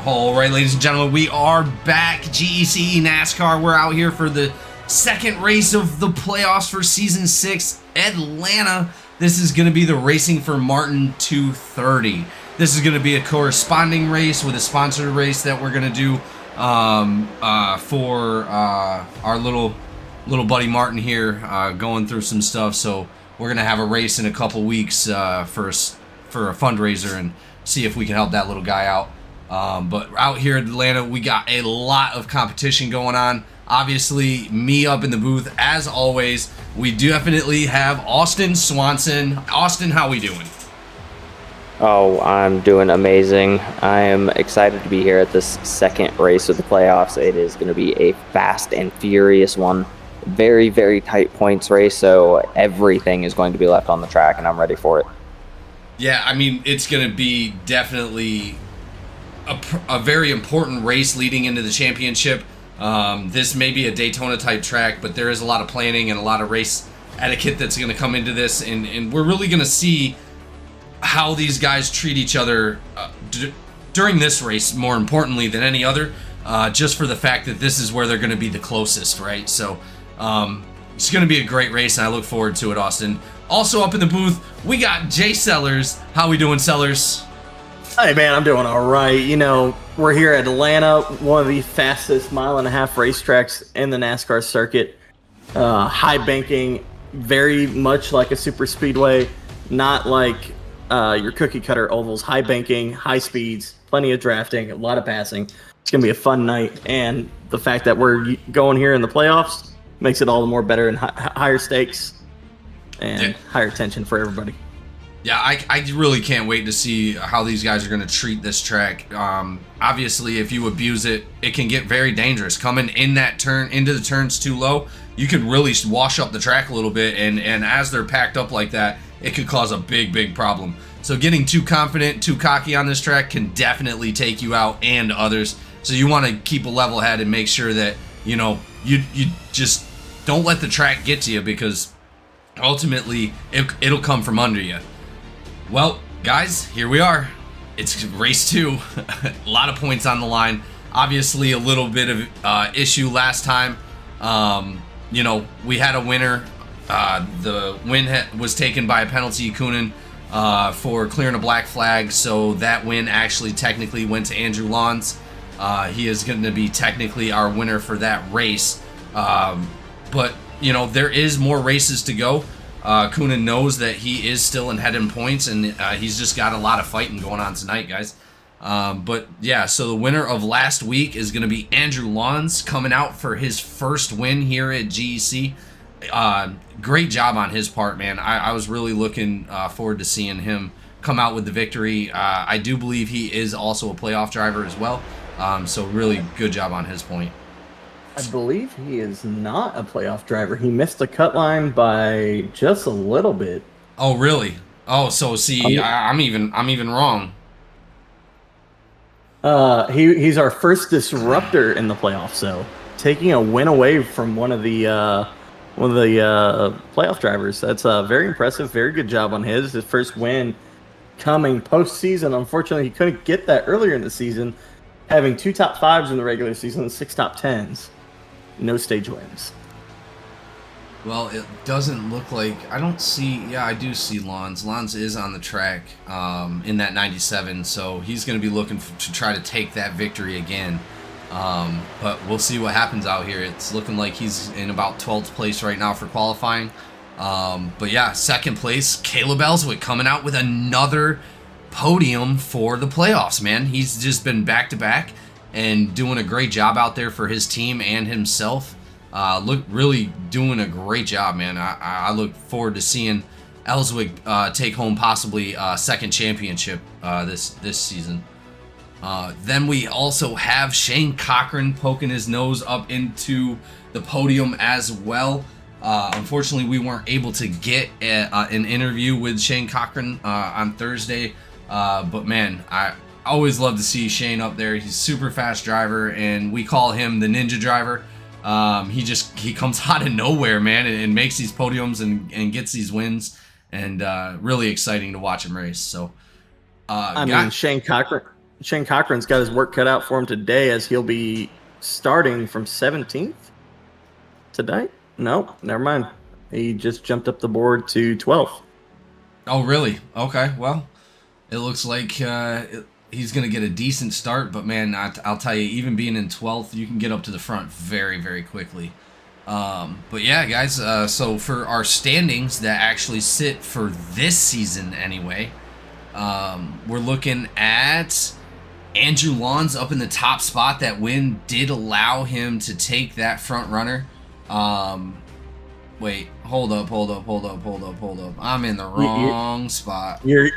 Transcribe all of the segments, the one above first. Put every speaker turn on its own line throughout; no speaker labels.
All right, ladies and gentlemen, we are back. GEC NASCAR. We're out here for the second race of the playoffs for Season 6, Atlanta. This is going to be the Racing for Martin 230. This is going to be a corresponding race with a sponsored race that we're going to do for our little buddy Martin here, going through some stuff. So we're going to have a race in a couple weeks for a fundraiser and see if we can help that little guy out. But out here in Atlanta, we got a lot of competition going on. Obviously, me up in the booth, as always. We definitely have Austin Swanson. Austin, how we doing?
Oh, I'm doing amazing. I am excited to be here at this second race of the playoffs. It is going to be a fast and furious one. Very, very tight points race, so everything is going to be left on the track, and I'm ready for it.
Yeah, I mean, it's going to be definitely a very important race leading into the championship. This may be a Daytona type track, but there is a lot of planning and a lot of race etiquette that's going to come into this, and we're really going to see how these guys treat each other during this race, more importantly than any other, just for the fact that this is where they're going to be the closest, right? So it's going to be a great race, and I look forward to it, Austin. Also up in the booth, we got Jay Sellers. How we doing, Sellers?
Hey man, I'm doing all right. You know, we're here at Atlanta, one of the fastest mile-and-a-half racetracks in the NASCAR circuit. High banking, very much like a super speedway, not like your cookie cutter ovals. High banking, high speeds, plenty of drafting, a lot of passing. It's gonna be a fun night, and the fact that we're going here in the playoffs makes it all the more better and higher stakes and higher tension for everybody.
Yeah, I really can't wait to see how these guys are going to treat this track. Obviously, if you abuse it, it can get very dangerous. Coming in that turn, into the turns too low, you could really wash up the track a little bit, and as they're packed up like that, it could cause a big problem. So getting too confident, too cocky on this track can definitely take you out and others. So you want to keep a level head and make sure that, you know, you just don't let the track get to you, because ultimately it'll come from under you. Well, guys, here we are. It's race 2. A lot of points on the line. Obviously, a little bit of issue last time. You know, we had a winner. The win was taken by a penalty, Coonan, for clearing a black flag. So that win actually technically went to Andrew Lawns. He is going to be technically our winner for that race. But, you know, there is more races to go. Coonan knows that he is still in head in points, and he's just got a lot of fighting going on tonight, guys. But yeah, so the winner of last week is going to be Andrew Lawns, coming out for his first win here at GEC. Great job on his part, man. I was really looking forward to seeing him come out with the victory. I do believe he is also a playoff driver as well. So really good job on his point.
I believe he is not a playoff driver. He missed the cut line by just a little bit.
Oh, really? Oh, so see, I'm even wrong.
He's our first disruptor in the playoffs, so taking a win away from one of the playoff drivers. That's very impressive. Very good job on his first win coming postseason. Unfortunately, he couldn't get that earlier in the season, having 2 top 5s in the regular season and 6 top 10s. No stage wins.
Well, it doesn't look like... I don't see... Yeah, I do see Lawns. Lawns is on the track in that 97, so he's going to be looking to try to take that victory again. But we'll see what happens out here. It's looking like he's in about 12th place right now for qualifying. But yeah, second place, Caleb Ellswick coming out with another podium for the playoffs, man. He's just been back-to-back and doing a great job out there for his team and himself. Really doing a great job, man. I look forward to seeing Ellswick take home possibly a second championship this season. Then we also have Shane Cochran poking his nose up into the podium as well. Unfortunately, we weren't able to get an interview with Shane Cochran on Thursday. But man, I always love to see Shane up there. He's a super fast driver, and we call him the ninja driver. He comes out of nowhere, man, and makes these podiums and gets these wins, and really exciting to watch him race. So,
I mean, Shane Cochran Shane Cochran's got his work cut out for him today, as he'll be starting from 17th today. No, never mind. He just jumped up the board to 12th.
Oh, really? Okay, well, it looks like he's going to get a decent start, but man, I'll tell you, even being in 12th, you can get up to the front very, very quickly. But yeah, guys, so for our standings that actually sit for this season anyway, we're looking at Andrew Lawns up in the top spot. That win did allow him to take that front runner. Wait, hold up. I'm in the wrong spot.
You're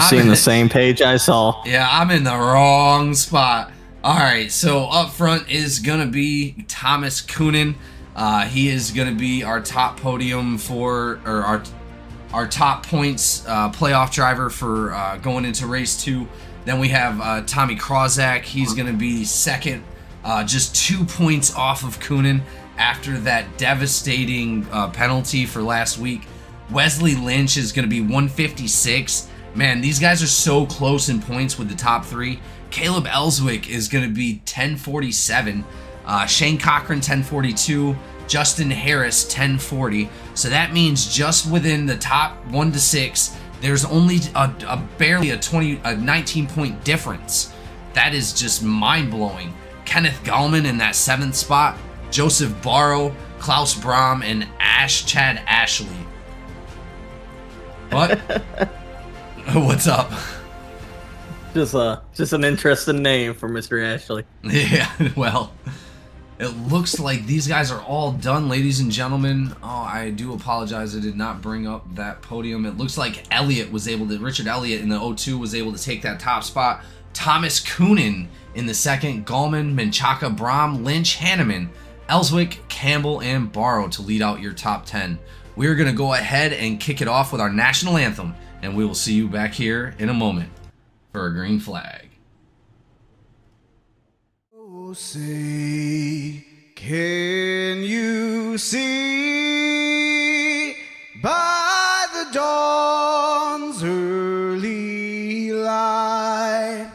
seeing the same page I saw.
Yeah, I'm in the wrong spot. All right, so up front is gonna be Thomas Coonan. He is gonna be our top podium our top points playoff driver for going into race 2. Then we have Tommy Krozak. He's going to be second, just 2 points off of Coonan after that devastating penalty for last week. Wesley Lynch is going to be 156. Man, these guys are so close in points with the top 3. Caleb Ellswick is going to be 1047. Shane Cochran 1042. Justin Harris 1040. So that means just within the top 1 to 6, there's only barely a 19-point difference. That is just mind-blowing. Kenneth Gallman in that 7th spot, Joseph Barrow, Klaus Brahm, and Chad Ashley. What? What's up?
Just an interesting name for Mr. Ashley.
Yeah, well, it looks like these guys are all done, ladies and gentlemen. Oh, I do apologize. I did not bring up that podium. It looks like Richard Elliott in the 02 was able to take that top spot. Thomas Coonan in the 2nd. Gallman, Menchaca, Brahm, Lynch, Hanneman, Ellswick, Campbell, and Barrow to lead out your top 10. We're going to go ahead and kick it off with our national anthem, and we will see you back here in a moment for a green flag.
Say, can you see by the dawn's early light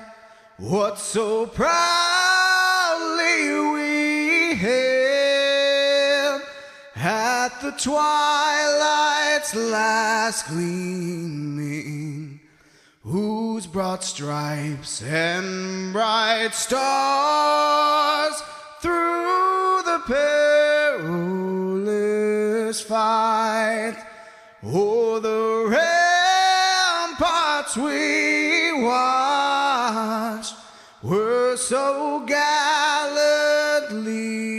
what so proudly we hailed at the twilight's last gleaming, whose broad stripes and bright stars through the perilous fight o'er the ramparts we watched were so gallantly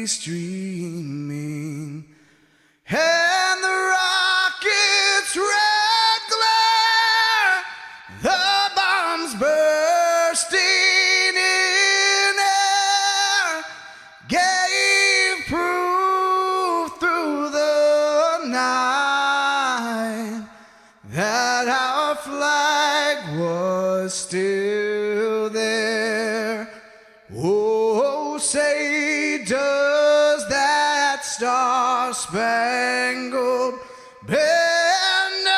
streaming, and the rocket's red glare, the bombs bursting in air, gave proof through the night that our flag was still there. Oh, say does that star-spangled banner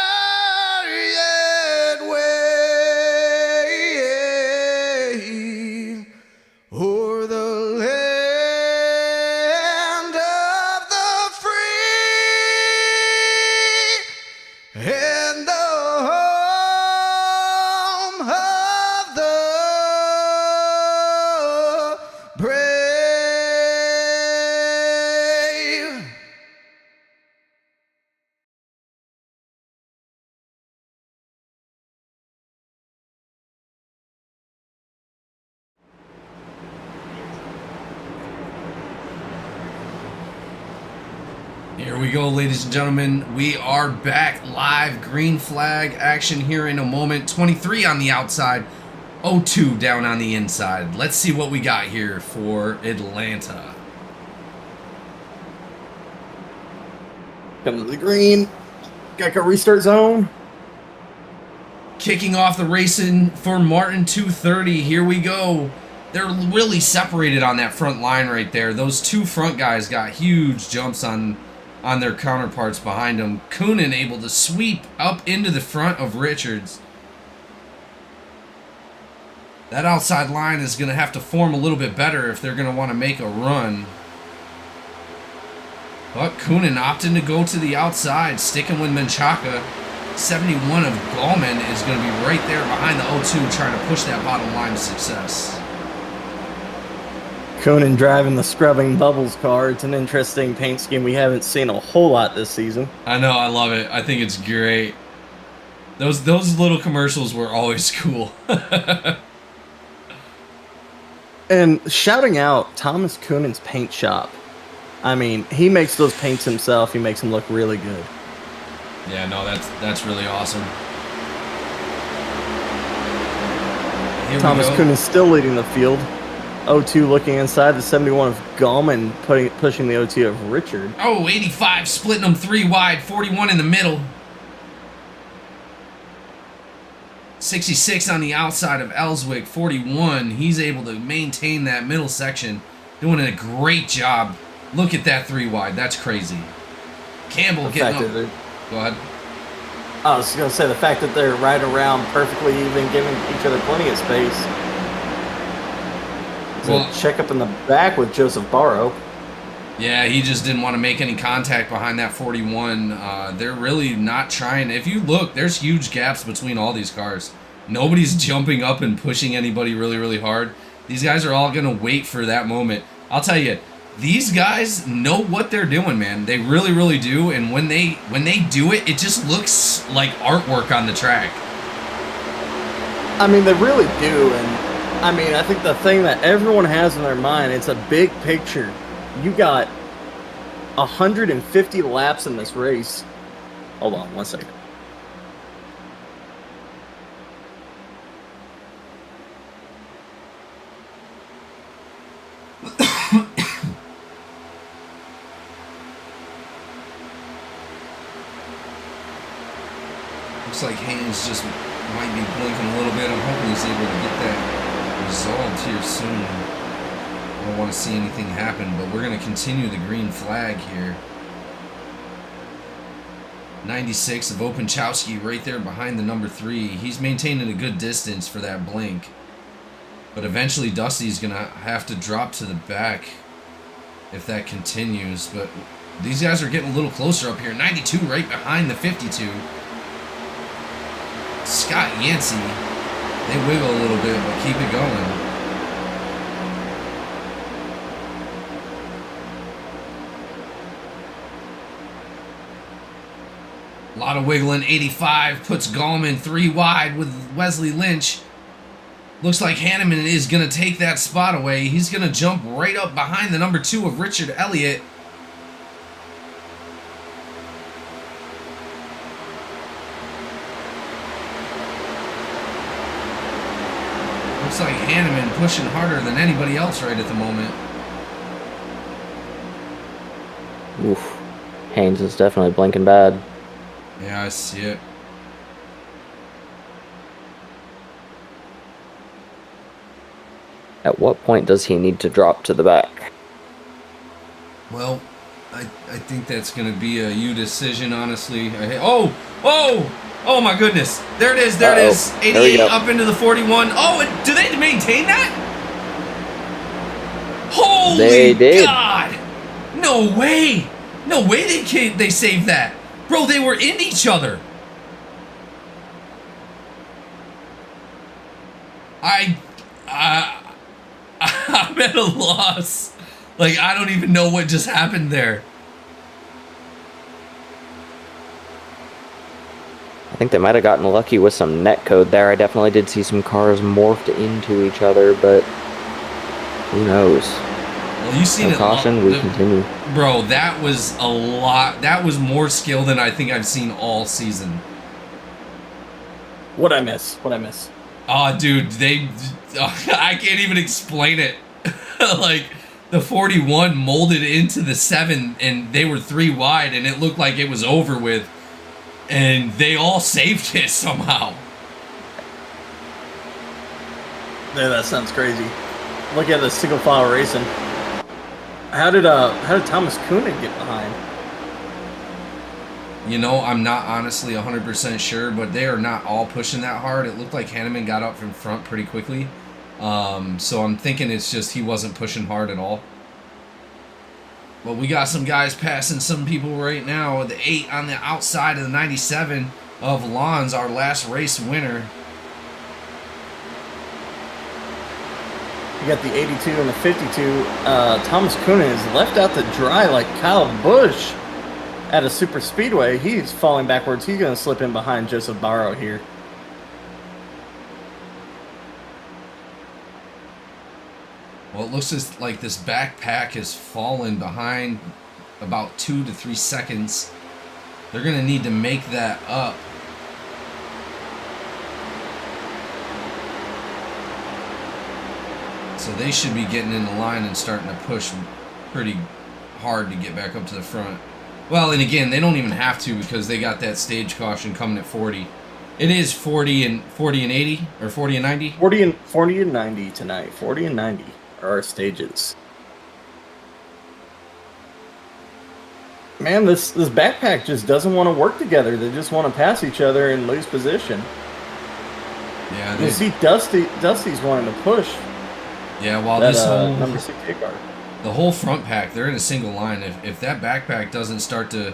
yet wave o'er the land of the free and the home of the brave?
Here we go, ladies and gentlemen. We are back live. Green flag action here in a moment. 23 on the outside, 02 down on the inside. Let's see what we got here for Atlanta.
Come to the green. Got a restart zone.
Kicking off the racing for Martin 230. Here we go. They're really separated on that front line right there. Those two front guys got huge jumps on their counterparts behind them. Coonan able to sweep up into the front of Richards. That outside line is going to have to form a little bit better if they're going to want to make a run. But Kunin opting to go to the outside, sticking with Menchaca. 71 of Gallman is going to be right there behind the 0-2 trying to push that bottom line to success.
Kunin driving the Scrubbing Bubbles car. It's an interesting paint scheme we haven't seen a whole lot this season.
I know, I love it. I think it's great. Those little commercials were always cool.
And shouting out Thomas Kunin's paint shop. I mean, he makes those paints himself. He makes them look really good.
Yeah, no, that's really awesome. Here
Thomas Kunin still leading the field. 0-2 looking inside. The 71 of Gallman pushing the 0-2 of Richard.
Oh, 85 splitting them 3 wide, 41 in the middle. 66 on the outside of Ellswick, 41. He's able to maintain that middle section, doing a great job. Look at that 3 wide. That's crazy. Campbell getting up. Go ahead.
I was going to say the fact that they're right around perfectly even, giving each other plenty of space. Well, check up in the back with Joseph Barrow.
Yeah, he just didn't want to make any contact behind that 41. They're really not trying. If you look, there's huge gaps between all these cars. Nobody's jumping up and pushing anybody really, really hard. These guys are all going to wait for that moment. I'll tell you, these guys know what they're doing, man. They really, really do. And when they do it, it just looks like artwork on the track.
I mean, they really do. And I mean, I think the thing that everyone has in their mind, it's a big picture. You got 150 laps in this race. Hold on 1 second.
Looks like Haynes just might be blinking a little bit. I'm hoping he's able to get that resolved here soon. I don't want to see anything happen, but we're going to continue the green flag here. 96 of Openchowski right there behind the number 3. He's maintaining a good distance for that blink. But eventually Dusty's going to have to drop to the back if that continues. But these guys are getting a little closer up here. 92 right behind the 52. Scott Yancey, they wiggle a little bit, but keep it going. A lot of wiggling. 85 puts Gallman 3 wide with Wesley Lynch. Looks like Hanneman is going to take that spot away. He's going to jump right up behind the number 2 of Richard Elliott. Looks like Hanneman pushing harder than anybody else right at the moment.
Oof. Haynes is definitely blinking bad.
Yeah, I see it.
At what point does he need to drop to the back?
Well, I think that's going to be a you decision, honestly. Oh my goodness. There it is. There it is. 88 up into the 41. Oh, and do they maintain that? Holy
They did.
God. No way. No way they saved that. Bro, they were in each other. I'm at a loss. Like, I don't even know what just happened there.
I think they might have gotten lucky with some net code there. I definitely did see some cars morphed into each other, but who knows?
Well, you've seen
No
it.
caution, we continue.
Bro, that was a lot. That was more skill than I think I've seen all season.
What'd I miss? What'd I miss?
Oh, dude, I can't even explain it. Like, the 41 molded into the 7, and they were 3 wide, and it looked like it was over with. And they all saved it somehow.
Yeah, that sounds crazy. Look at the single file racing. How did Thomas Kunin get behind?
You know, I'm not honestly 100% sure, but they are not all pushing that hard. It looked like Hanneman got up from front pretty quickly. So I'm thinking it's just he wasn't pushing hard at all. But we got some guys passing some people right now. The 8 on the outside of the 97 of Lons, our last race winner.
You got the 82 and the 52. Thomas Kunin is left out to dry like Kyle Busch at a super speedway. He's falling backwards. He's going to slip in behind Joseph Barrow here.
Well, it looks like this backpack has fallen behind about 2 to 3 seconds. They're going to need to make that up. So they should be getting in the line and starting to push pretty hard to get back up to the front. Well, and again, they don't even have to because they got that stage caution coming at 40. It is 40 and 80 or 40 and 90.
40 and 90 tonight. 40 and 90 are our stages. Man, this backpack just doesn't want to work together. They just want to pass each other and lose position.
Yeah,
you see Dusty's wanting to push.
Yeah, while
that,
this whole
number 6 car.
The whole front pack, they're in a single line. If that backpack doesn't start to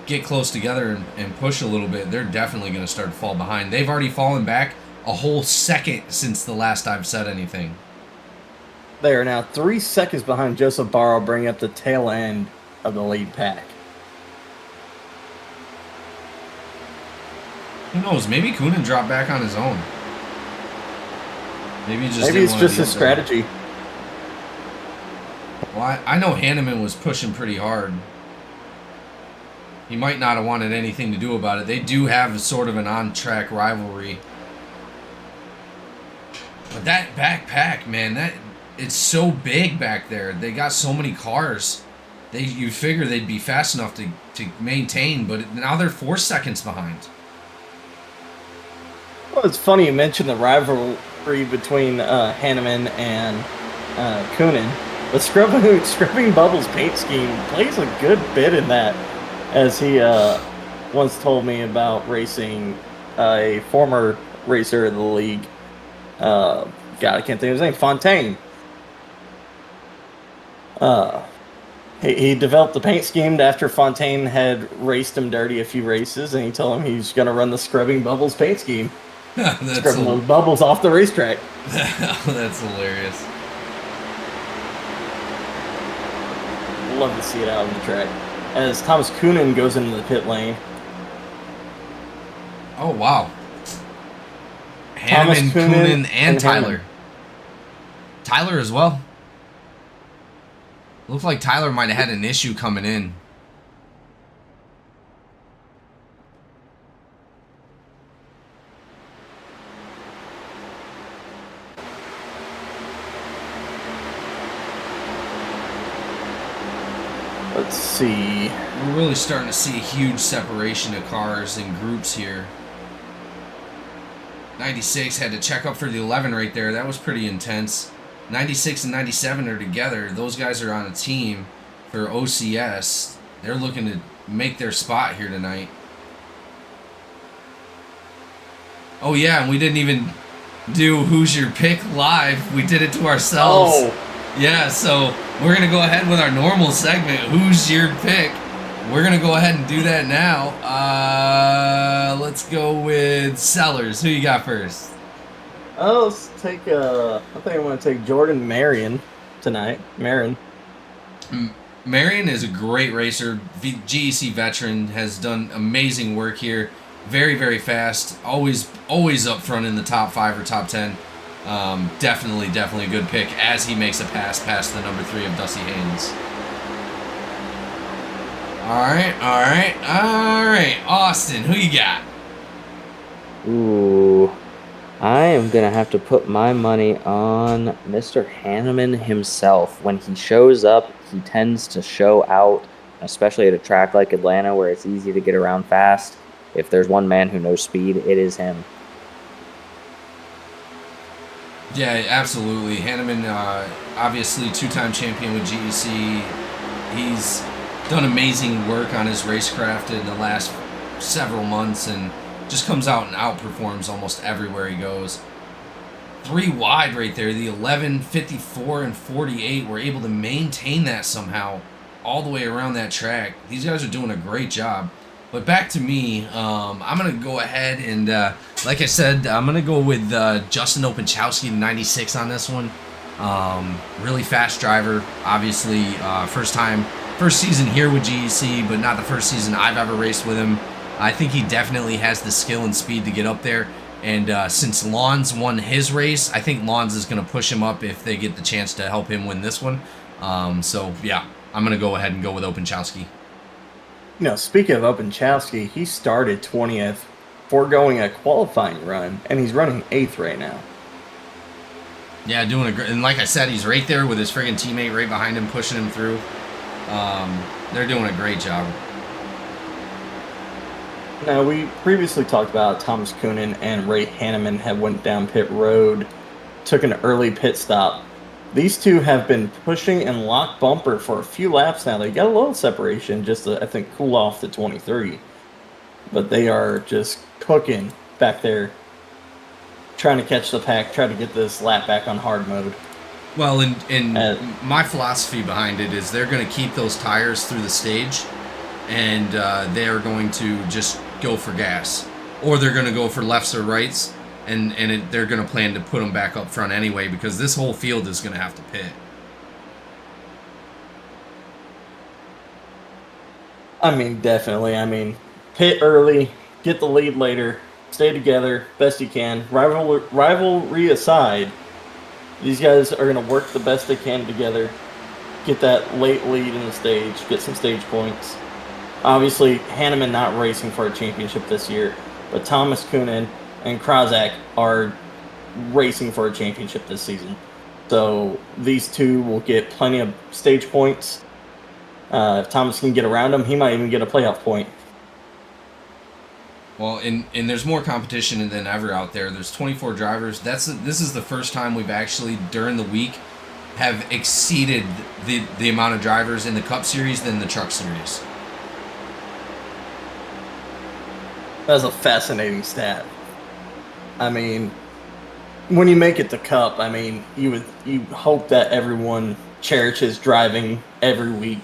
get close together and push a little bit, they're definitely going to start to fall behind. They've already fallen back a whole second since the last I've said anything.
They are now 3 seconds behind Joseph Barrow, bringing up the tail end of the lead pack.
Who knows? Maybe Kunin dropped back on his own. Maybe
it's just a strategy.
Well, I know Hanneman was pushing pretty hard. He might not have wanted anything to do about it. They do have sort of an on-track rivalry. But that backpack, man, it's so big back there. They got so many cars. You figure they'd be fast enough to maintain, but now they're 4 seconds behind.
Well, it's funny you mentioned the rivalry between Hanneman and Kunin. But Scrubbing Bubbles' paint scheme plays a good bit in that, as he once told me about racing a former racer in the league. God, I can't think of his name. Fontaine. He developed the paint scheme after Fontaine had raced him dirty a few races, and he told him he's going to run the Scrubbing Bubbles paint scheme. Scrubbing those bubbles off the racetrack.
That's hilarious.
Love to see it out on the track. As Thomas Kunin goes into the pit lane.
Oh, wow. Hanneman, Kunin, and Tyler. Tyler as well. Looked like Tyler might have had an issue coming in.
Let's see.
We're really starting to see a huge separation of cars and groups here. 96 had to check up for the 11 right there. That was pretty intense. 96 and 97 are together. Those guys are on a team for OCS. They're looking to make their spot here tonight. Oh yeah, and we didn't even do Who's Your Pick live. We did it to ourselves.
Oh.
Yeah, so we're going to go ahead with our normal segment, Who's Your Pick? We're going to go ahead and do that now. Let's go with Sellers. Who you got first?
Oh, let's take, I think I'm going to take Jordan Marion tonight. Marion
is a great racer. GEC veteran, has done amazing work here. Very, very fast. Always up front in the top 5 or top 10. Definitely a good pick as he makes a pass past the number 3 of Dusty Haynes. All right. Austin, who you got?
Ooh, I am going to have to put my money on Mr. Hanneman himself. When he shows up, he tends to show out, especially at a track like Atlanta where it's easy to get around fast. If there's one man who knows speed, it is him.
Yeah, absolutely. Hanneman, obviously 2-time champion with GEC. He's done amazing work on his racecraft in the last several months and just comes out and outperforms almost everywhere he goes. 3 wide right there. The 11, 54, and 48 were able to maintain that somehow all the way around that track. These guys are doing a great job. But back to me, I'm going to go ahead and, like I said, I'm going to go with Justin Opachowski, 96 on this one. Really fast driver, obviously, first season here with GEC, but not the first season I've ever raced with him. I think he definitely has the skill and speed to get up there. And since Lawns won his race, I think Lawns is going to push him up if they get the chance to help him win this one. So, yeah, I'm going to go ahead and go with Opachowski.
You know, speaking of Opachowski, he started 20th, foregoing a qualifying run, and he's running 8th right now.
Yeah, doing a great, and like I said, he's right there with his friggin' teammate right behind him, pushing him through. They're doing a great job.
Now, we previously talked about Thomas Coonan and Ray Hanneman have went down pit road, took an early pit stop. These two have been pushing and locked bumper for a few laps now. They got a little separation just to, I think, cool off to 23. But they are just cooking back there, trying to catch the pack, try to get this lap back on hard mode.
Well, and my philosophy behind it is they're going to keep those tires through the stage, and they're going to just go for gas. Or they're going to go for lefts or rights, and they're going to plan to put them back up front anyway, because this whole field is going to have to pit.
I mean, definitely. I mean, pit early, get the lead later, stay together best you can. Rivalry aside, these guys are going to work the best they can together, get that late lead in the stage, get some stage points. Obviously, Hanneman not racing for a championship this year, but Thomas Coonan and Krozak are racing for a championship this season. So these two will get plenty of stage points. If Thomas can get around him, he might even get a playoff point.
Well, and there's more competition than ever out there. There's 24 drivers. This is the first time we've actually, during the week, have exceeded the amount of drivers in the Cup Series than the Truck Series.
That's a fascinating stat. I mean, when you make it to Cup, I mean, you hope that everyone cherishes driving every week,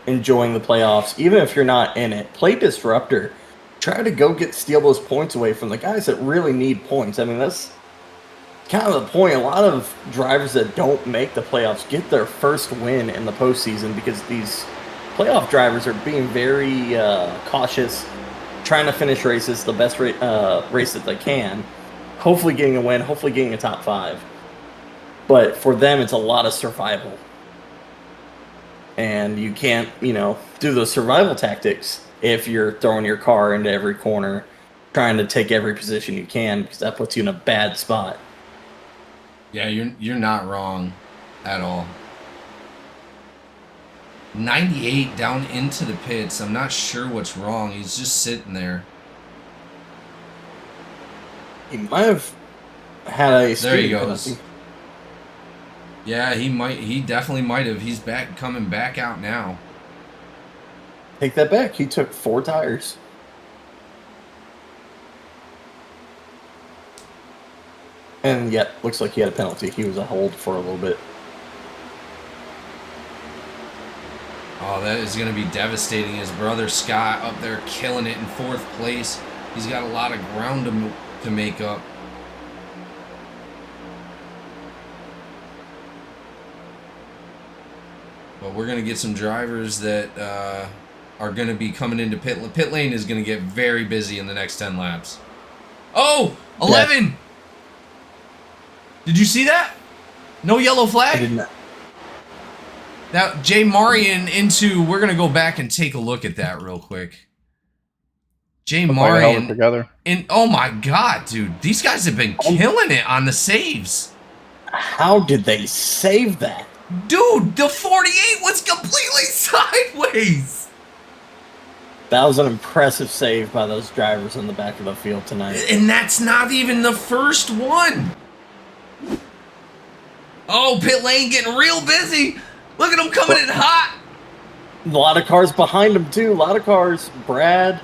enjoying the playoffs. Even if you're not in it, play disruptor. Try to steal those points away from the guys that really need points. I mean, that's kind of the point. A lot of drivers that don't make the playoffs get their first win in the postseason because these playoff drivers are being very cautious, trying to finish races the best race that they can, hopefully getting a win, hopefully getting a top 5. But for them, it's a lot of survival. And you can't, do those survival tactics if you're throwing your car into every corner, trying to take every position you can, because that puts you in a bad spot.
Yeah, you're not wrong at all. 98 down into the pits. I'm not sure what's wrong. He's just sitting there.
He might have had a
there he
speed
goes.
penalty.
Yeah, he definitely might have. He's coming back out now.
Take that back. He took 4 tires. And yeah, looks like he had a penalty. He was a hold for a little bit.
Oh, that is going to be devastating. His brother Scott up there killing it in 4th place. He's got a lot of ground to make up. But we're going to get some drivers that are going to be coming into pit. Pit lane is going to get very busy in the next 10 laps. Oh, 11! Yeah. Did you see that? No yellow flag?
I did not.
That Jay Marion into. We're gonna go back and take a look at that real quick. Jay Marion
together.
Oh my god, dude! These guys have been killing it on the saves.
How did they save that?
Dude, the 48 was completely sideways.
That was an impressive save by those drivers in the back of the field tonight.
And that's not even the first one. Oh, pit lane getting real busy. Look at them coming in hot.
A lot of cars behind him, too. A lot of cars. Bad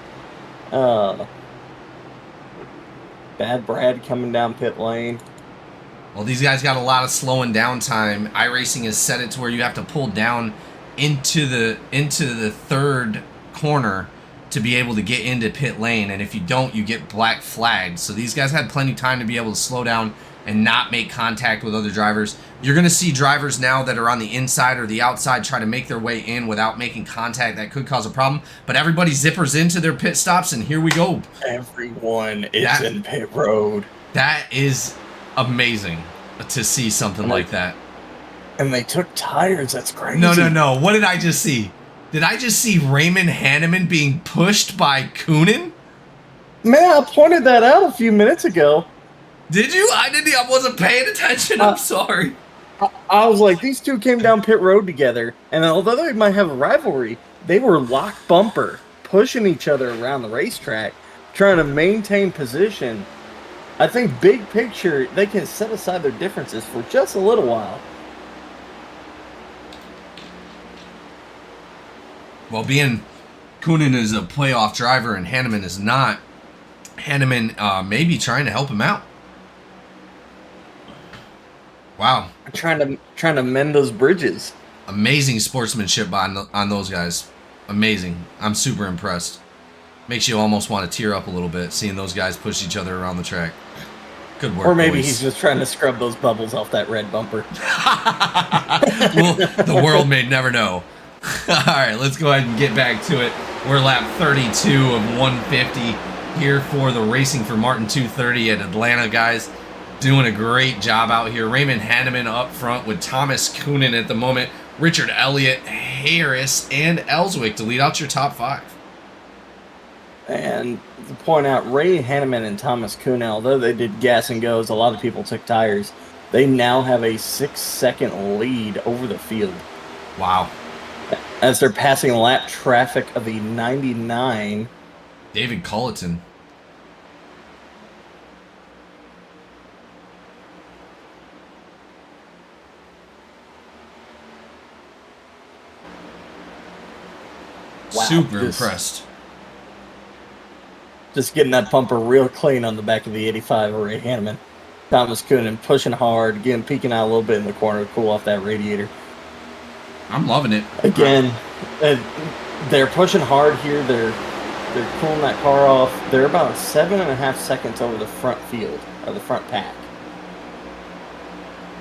Brad coming down pit lane.
Well, these guys got a lot of slowing down time. iRacing has set it to where you have to pull down into the third corner to be able to get into pit lane, and if you don't, you get black flagged. So these guys had plenty of time to be able to slow down and not make contact with other drivers. You're going to see drivers now that are on the inside or the outside try to make their way in without making contact. That could cause a problem, but everybody zippers into their pit stops, and here we go.
Everyone is in pit road.
That is amazing to see something like that.
And they took tires. That's crazy.
No. What did I just see? Did I just see Raymond Hanneman being pushed by Coonan?
Man, I pointed that out a few minutes ago.
Did you? I wasn't paying attention. I'm sorry.
I was like, these two came down pit road together, and although they might have a rivalry, they were lock bumper, pushing each other around the racetrack, trying to maintain position. I think big picture, they can set aside their differences for just a little while.
Well, being Coonan is a playoff driver and Hanneman is not, Hanneman may be trying to help him out. Wow.
Trying to mend those bridges.
Amazing sportsmanship on those guys. Amazing. I'm super impressed. Makes you almost want to tear up a little bit seeing those guys push each other around the track. Good work,
Or maybe
boys.
he's just trying to scrub those bubbles off that red bumper.
Well, the world may never know. All right, let's go ahead and get back to it. We're lap 32 of 150 here for the Racing for Martin 230 at Atlanta, guys. Doing a great job out here. Raymond Hanneman up front with Thomas Coonan at the moment. Richard Elliott, Harris, and Ellswick to lead out your top five.
And to point out, Ray Hanneman and Thomas Coonan, although they did gas and goes, a lot of people took tires. They now have a 6-second lead over the field.
Wow.
As they're passing lap traffic of the 99.
David Culleton.
Wow,
Super impressed.
Just getting that bumper real clean on the back of the 85 of Ray Hanneman. Thomas Coonan pushing hard, peeking out a little bit in the corner to cool off that radiator.
I'm loving it.
Again, they're pushing hard here. They're cooling that car off. They're about 7.5 seconds over the front field, or the front pack.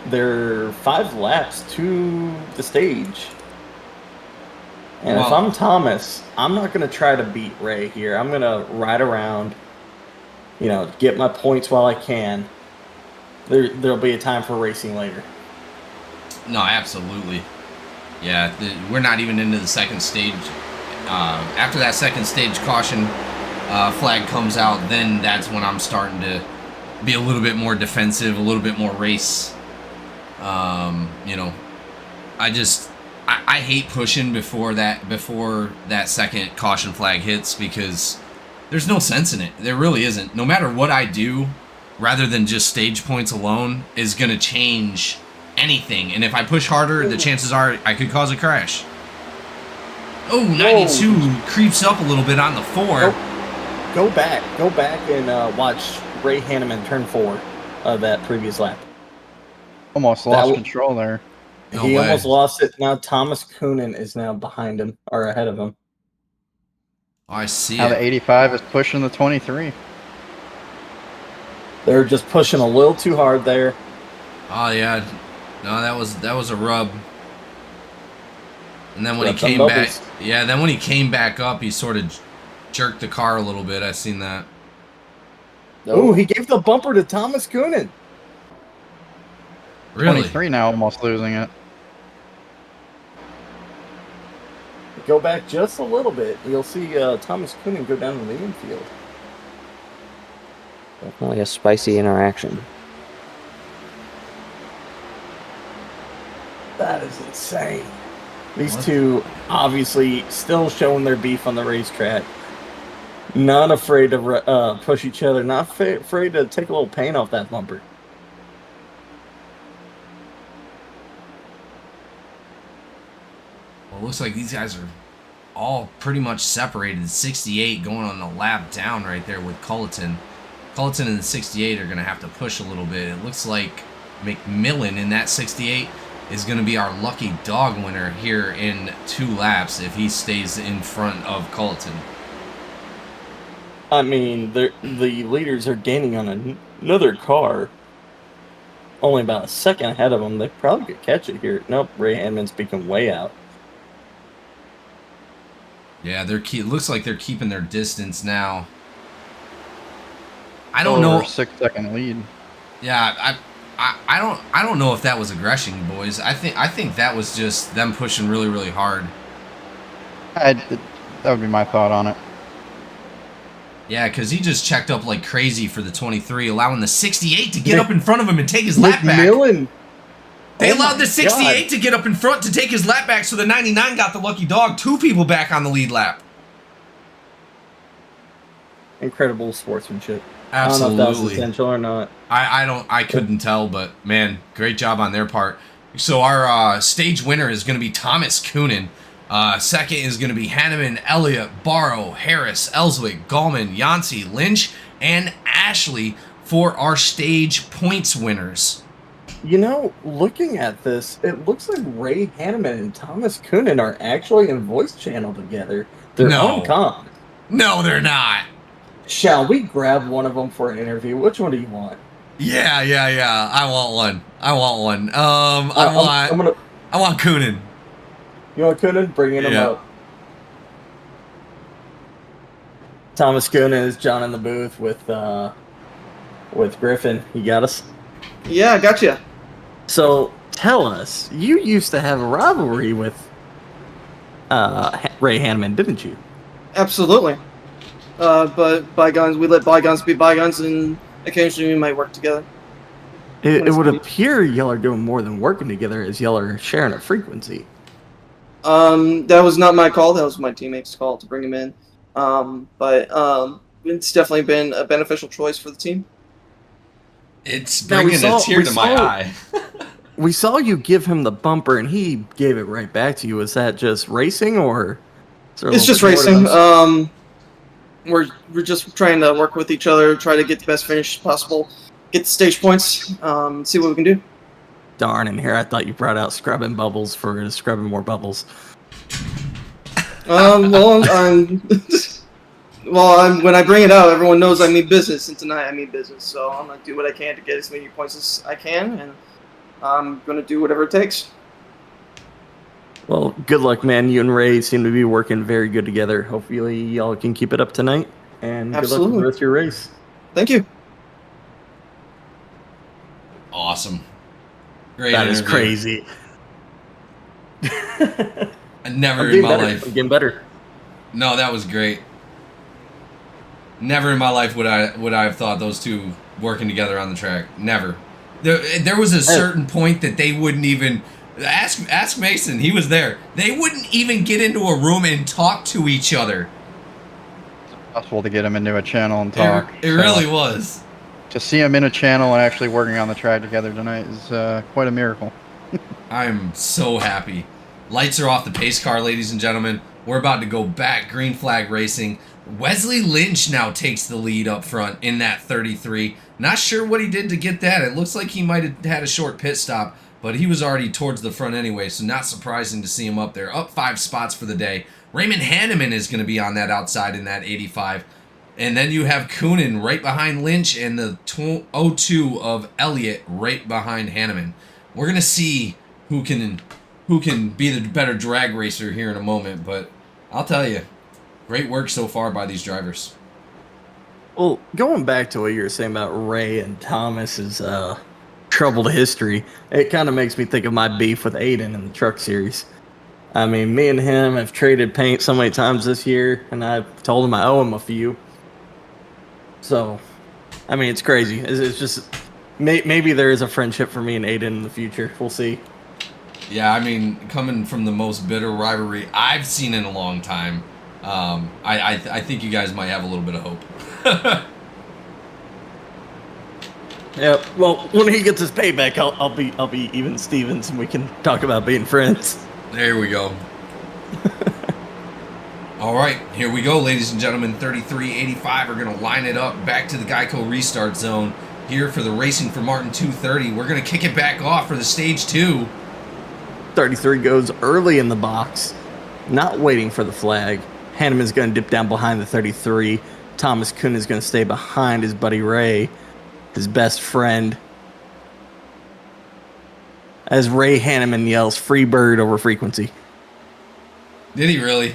They're 5 laps to the stage. And if I'm Thomas, I'm not going to try to beat Ray here. I'm going to ride around, get my points while I can. There'll be a time for racing later.
No, absolutely. Yeah, we're not even into the second stage. After that second stage caution flag comes out, then that's when I'm starting to be a little bit more defensive, a little bit more race. I hate pushing before that second caution flag hits because there's no sense in it. There really isn't. No matter what I do, rather than just stage points alone, is going to change anything. And if I push harder, the chances are I could cause a crash. Oh, 92 creeps up a little bit on the 4.
Go back and watch Ray Hanneman turn 4 of that previous lap.
Almost lost control there.
He almost lost it. Now Thomas Coonan is now behind him, or ahead of him.
Oh, I see
now the 85 is pushing the 23.
They're just pushing a little too hard there.
Oh yeah, no, that was a rub. And then when he came back, then when he came back up, he sort of jerked the car a little bit. I seen that.
Oh, he gave the bumper to Thomas Coonan.
Really?
23 now, almost losing it.
Go back just a little bit. You'll see Thomas Coonan go down the infield.
Definitely a spicy interaction.
That is insane. These two obviously still showing their beef on the racetrack. Not afraid to push each other. Not afraid to take a little paint off that bumper.
Well, it looks like these guys are all pretty much separated. 68 going on the lap down right there with Culleton. Culleton and the 68 are going to have to push a little bit. It looks like McMillan in that 68 is going to be our lucky dog winner here in 2 laps if he stays in front of Colton.
I mean, the leaders are gaining on another car. Only about a second ahead of them. They probably could catch it here. Nope, Ray Hanman's peeking way out.
Yeah, it looks like they're keeping their distance now. I don't know.
6-second lead.
Yeah, I don't know if that was aggression, boys. I think that was just them pushing really, really hard.
That would be my thought on it.
Yeah, because he just checked up like crazy for the 23, allowing the 68 to get up in front of him and take his lap back.
McMillan.
They
Oh
allowed
my
the 68
God.
to get up in front to take his lap back, so the 99 got the lucky dog. 2 people back on the lead lap.
Incredible sportsmanship.
Absolutely.
I don't know if that was essential or not.
I couldn't tell, but man, great job on their part. So our stage winner is going to be Thomas Coonan. Second is going to be Hanneman, Elliott, Barrow, Harris, Ellswick, Gallman, Yancey, Lynch, and Ashley for our stage points winners.
You know, looking at this, it looks like Ray Hanneman and Thomas Coonan are actually in voice channel together. They're
No.
on comm.
No, they're not.
Shall we grab one of them for an interview? Which one do you want?
Yeah. I want one. I want Coonan.
You want Coonan? Bringing him
Yeah.
up. Thomas Coonan is John in the booth with Griffin. You got us?
Yeah, I gotcha.
So tell us, you used to have a rivalry with Ray Hanneman, didn't you?
Absolutely. But bygones, we let bygones be bygones, and occasionally we might work together.
It would appear y'all are doing more than working together, as y'all are sharing a frequency.
That was not my call. That was my teammate's call to bring him in. But it's definitely been a beneficial choice for the team.
It's
Now, we
bringing
saw-
a tear
we
to my
saw-
eye.
We saw you give him the bumper, and he gave it right back to you. Was that just racing, or? is there a
It's
little
just
bit more to
racing.
this?
We're just trying to work with each other, try to get the best finish possible, get the stage points, see what we can do.
Darn, in here I thought you brought out scrubbing bubbles for scrubbing more bubbles.
Well, when I bring it out, everyone knows I mean business, and tonight I mean business. So I'm gonna do what I can to get as many points as I can, and I'm gonna do whatever it takes.
Well, good luck, man. You and Ray seem to be working very good together. Hopefully, y'all can keep it up tonight, and good luck with
Absolutely.
the rest of your race.
Thank you.
Awesome. Great
That is
interview.
crazy.
Never
I'm
in
getting
my
better.
life.
I'm getting better.
No, that was great. Never in my life would I have thought those two working together on the track. Never. There was a certain point that they wouldn't even ask Mason. He was there. They wouldn't even get into a room and talk to each other.
Possible to get them into a channel and talk.
It really was.
To see them in a channel and actually working on the track together tonight is quite a miracle.
I'm so happy. Lights are off the pace car, ladies and gentlemen. We're about to go back green flag racing. Wesley Lynch now takes the lead up front in that 33. Not sure what he did to get that. It looks like he might have had a short pit stop, but he was already towards the front anyway, so not surprising to see him up there. Up 5 spots for the day. Raymond Hanneman is going to be on that outside in that 85. And then you have Coonan right behind Lynch and the 02 of Elliott right behind Hanneman. We're going to see who can be the better drag racer here in a moment, but I'll tell you, great work so far by these drivers.
Well, going back to what you were saying about Ray and Thomas's troubled history, it kind of makes me think of my beef with Aiden in the truck series. I mean, me and him have traded paint so many times this year, and I've told him I owe him a few. So, I mean, it's crazy. It's just maybe there is a friendship for me and Aiden in the future. We'll see.
Yeah, I mean, coming from the most bitter rivalry I've seen in a long time, I think you guys might have a little bit of hope.
Yeah. Well, when he gets his payback, I'll be even Stevens, and we can talk about being friends.
There we go. All right, here we go, ladies and gentlemen. 3385 are going to line it up back to the Geico restart zone. here for the Racing for Martin 230. We're going to kick it back off for the stage 2.
33 goes early in the box, not waiting for the flag. Hanneman's going to dip down behind the 33. Thomas Kuhn is going to stay behind his buddy Ray, his best friend. As Ray Hanneman yells, "Free bird over frequency."
Did he really?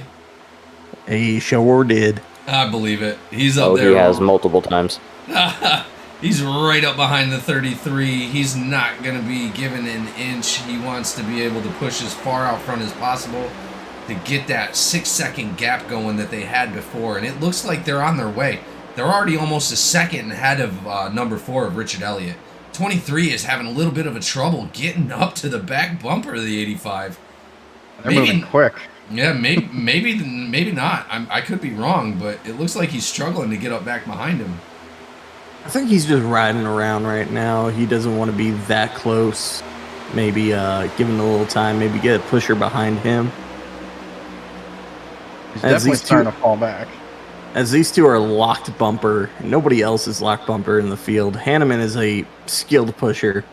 He sure did.
I believe it. He's up
Oh,
there.
he has multiple times.
He's right up behind the 33. He's not going to be given an inch. He wants to be able to push as far out front as possible to get that 6-second gap going that they had before. And it looks like they're on their way. They're already almost a second ahead of number 4 of Richard Elliott. 23 is having a little bit of a trouble getting up to the back bumper of the 85.
They're moving quick.
Yeah, maybe not. I could be wrong, but it looks like he's struggling to get up back behind him.
I think he's just riding around right now. He doesn't want to be that close. Maybe give him a little time. Maybe get a pusher behind him.
He's definitely starting to fall back.
As these two are locked bumper, nobody else is locked bumper in the field. Hanneman is a skilled pusher.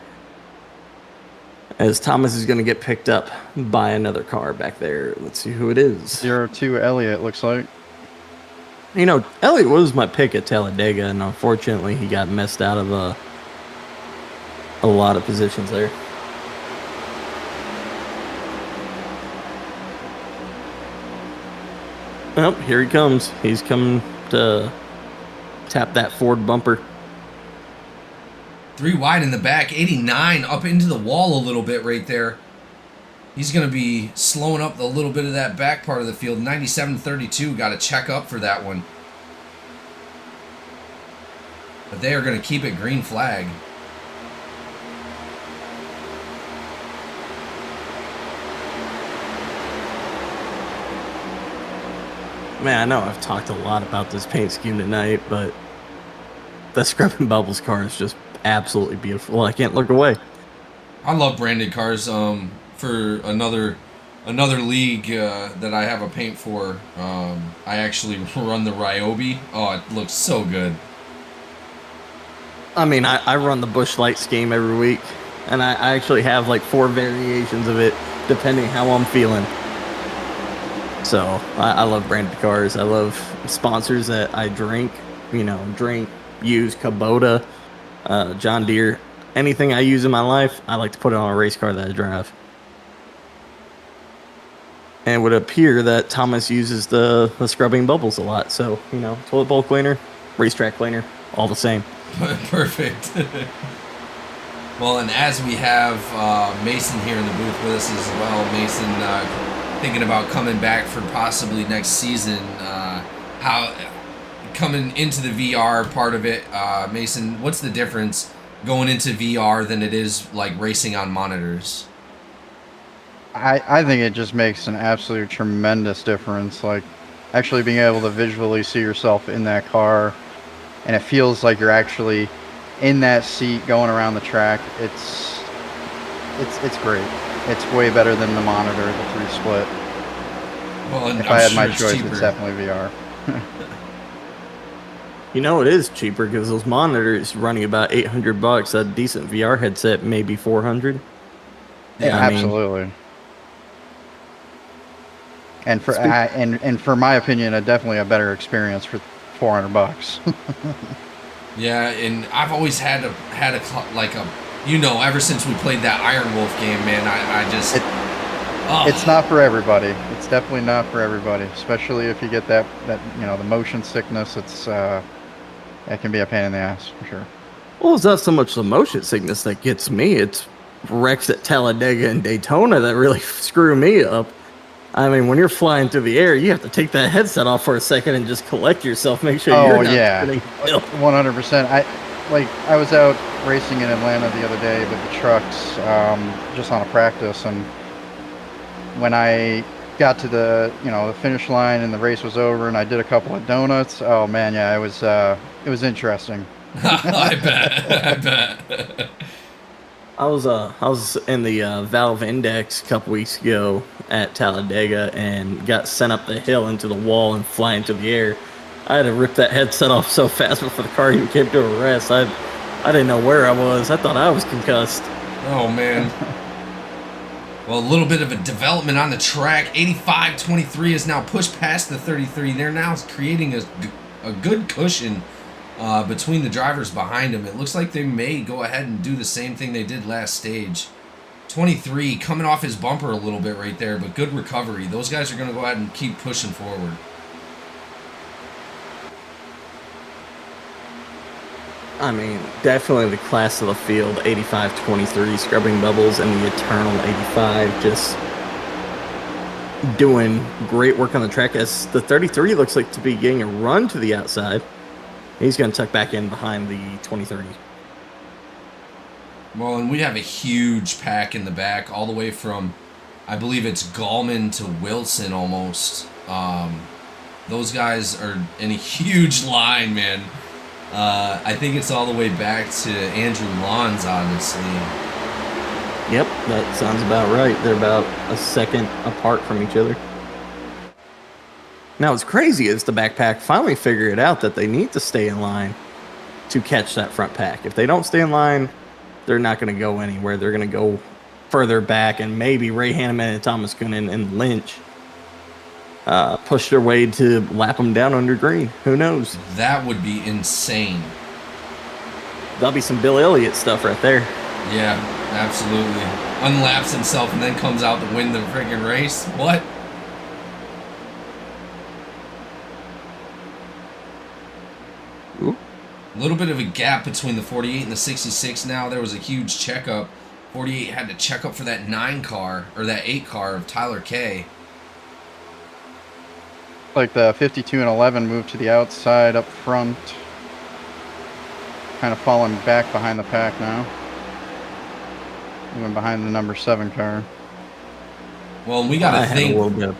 As Thomas is going to get picked up by another car back there. Let's see who it is.
0-2 Elliott, looks like.
You know, Elliott was my pick at Talladega, and unfortunately he got messed out of a lot of positions there. Well, here he comes. He's coming to tap that Ford bumper.
3 wide in the back. 89 up into the wall a little bit right there. He's going to be slowing up a little bit of that back part of the field. 97.32 got to check up for that one. But they are going to keep it green flag.
Man, I know I've talked a lot about this paint scheme tonight, but the Scrub and Bubbles car is just absolutely beautiful. I can't look away.
I love branded cars. For another league that I have a paint for, I actually run the Ryobi. Oh, it looks so good.
I mean, I run the Busch Light scheme every week, and I actually have like 4 variations of it, depending how I'm feeling. So, I love branded cars. I love sponsors that I drink, use Kubota, John Deere. Anything I use in my life, I like to put it on a race car that I drive. And it would appear that Thomas uses the scrubbing bubbles a lot. So, toilet bowl cleaner, racetrack cleaner, all the same.
Perfect. Well, and as we have Mason here in the booth with us as well, Mason thinking about coming back for possibly next season, how coming into the VR part of it, Mason, what's the difference going into VR than it is like racing on monitors?
I think it just makes an absolute tremendous difference. Like actually being able to visually see yourself in that car, and it feels like you're actually in that seat going around the track. It's great. It's way better than the monitor, the 3-split.
Well, and
if
I'm
I had
sure
my
it's
choice,
cheaper.
it's definitely VR.
It is cheaper because those monitors running about $800. A decent VR headset, maybe $400.
Yeah, absolutely. And for and for my opinion, definitely a better experience for $400.
Yeah, and I've always had a ever since we played that Iron Wolf game, man. I just
it's not for everybody. It's definitely not for everybody, especially if you get that the motion sickness. It can be a pain in the ass for sure.
Well, it's not so much the motion sickness that gets me. It's wrecks at Talladega and Daytona that really screw me up. I mean, when you're flying through the air, you have to take that headset off for a second and just collect yourself. Make sure you're not getting killed.
100%. I was out racing in Atlanta the other day with the trucks, just on a practice, and when I got to the finish line and the race was over and I did a couple of donuts, oh man, yeah, it was interesting.
I bet.
I was in the Valve Index a couple weeks ago at Talladega and got sent up the hill into the wall and fly into the air. I had to rip that headset off so fast before the car even came to a rest. I I didn't know where I was. I thought I was concussed.
Oh, man. Well, a little bit of a development on the track. 85-23 is now pushed past the 33. They're now creating a good cushion between the drivers behind them. It looks like they may go ahead and do the same thing they did last stage. 23 coming off his bumper a little bit right there, but good recovery. Those guys are going to go ahead and keep pushing forward.
I mean, definitely the class of the field, 85-23, scrubbing bubbles, and the eternal 85, just doing great work on the track. As the 33 looks like to be getting a run to the outside. He's going to tuck back in behind the 2030.
Well, and we have a huge pack in the back, all the way from, I believe it's Gallman to Wilson almost. Those guys are in a huge line, man. I think it's all the way back to Andrew Lawns, honestly.
Yep, that sounds about right. They're about a second apart from each other. Now, what's crazy is the backpack finally figured out that they need to stay in line to catch that front pack. If they don't stay in line, they're not going to go anywhere. They're going to go further back, and maybe Ray Hanneman and Thomas Coonan and Lynch push their way to lap them down under green. Who knows?
That would be insane.
That'll be some Bill Elliott stuff right there.
Yeah, absolutely. Unlaps himself and then comes out to win the friggin' race. What?
Ooh.
A little bit of a gap between the 48 and the 66 now. There was a huge checkup. 48 had to check up for that 9 car, or that 8 car of Tyler Kay.
Like the 52 and 11 moved to the outside up front. Kind of falling back behind the pack now. Even behind the number 7 car.
Well, we got to think.
A little bit of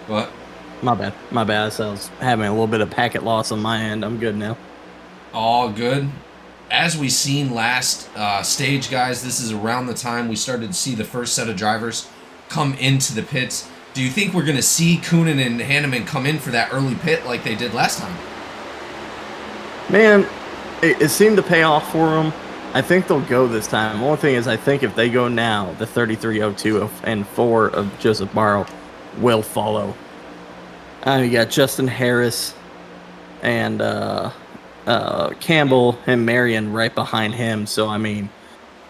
What?
My bad. So I was having a little bit of packet loss on my end. I'm good now.
All good. As we seen last stage, guys, this is around the time we started to see the first set of drivers come into the pits. Do you think we're going to see Coonan and Hanneman come in for that early pit like they did last time?
Man, it seemed to pay off for them. I think they'll go this time. The only thing is, I think if they go now, the 3302 and 4 of Joseph Barrow will follow. You got Justin Harris and Campbell and Marion right behind him. So, I mean,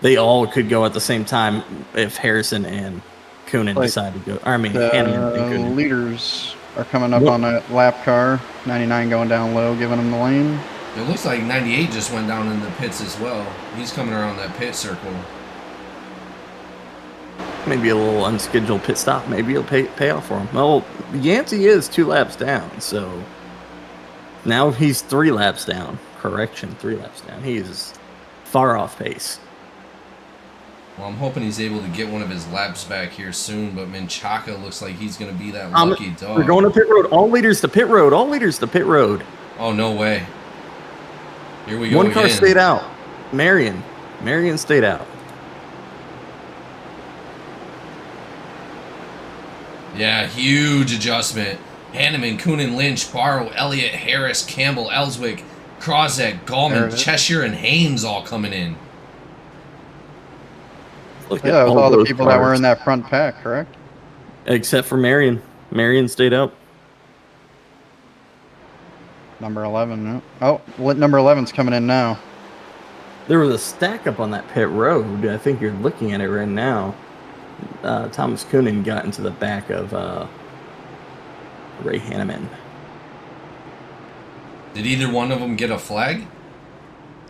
they all could go at the same time if Harrison and Coonan decide to go. Hanneman and Coonan.
Leaders are coming up on that lap car. 99 going down low, giving them the lane.
It looks like 98 just went down in the pits as well. He's coming around that pit circle.
Maybe a little unscheduled pit stop. Maybe it'll pay off for him. Well, Yancey is 2 laps down, so now he's 3 laps down. Correction, 3 laps down. He is far off pace.
Well, I'm hoping he's able to get one of his laps back here soon, but Menchaca looks like he's going to be that lucky dog.
We're going to pit road. All leaders to pit road. All leaders to pit road.
Oh, no way. Here we go.
One car
again.
stayed out. Marion stayed out.
Yeah, huge adjustment. Hanneman, Coonan, Lynch, Barrow, Elliott, Harris, Campbell, Ellswick, Krozek, Gallman, Cheshire, and Hames all coming in.
Look
Yeah, with all the
those
people that were
cars.
in that front pack, correct?
Except for Marion. Marion stayed out.
Number 11. No. Oh, number 11's coming in now.
There was a stack up on that pit road. I think you're looking at it right now. Thomas Coonan got into the back of Ray Hanneman.
Did either one of them get a flag?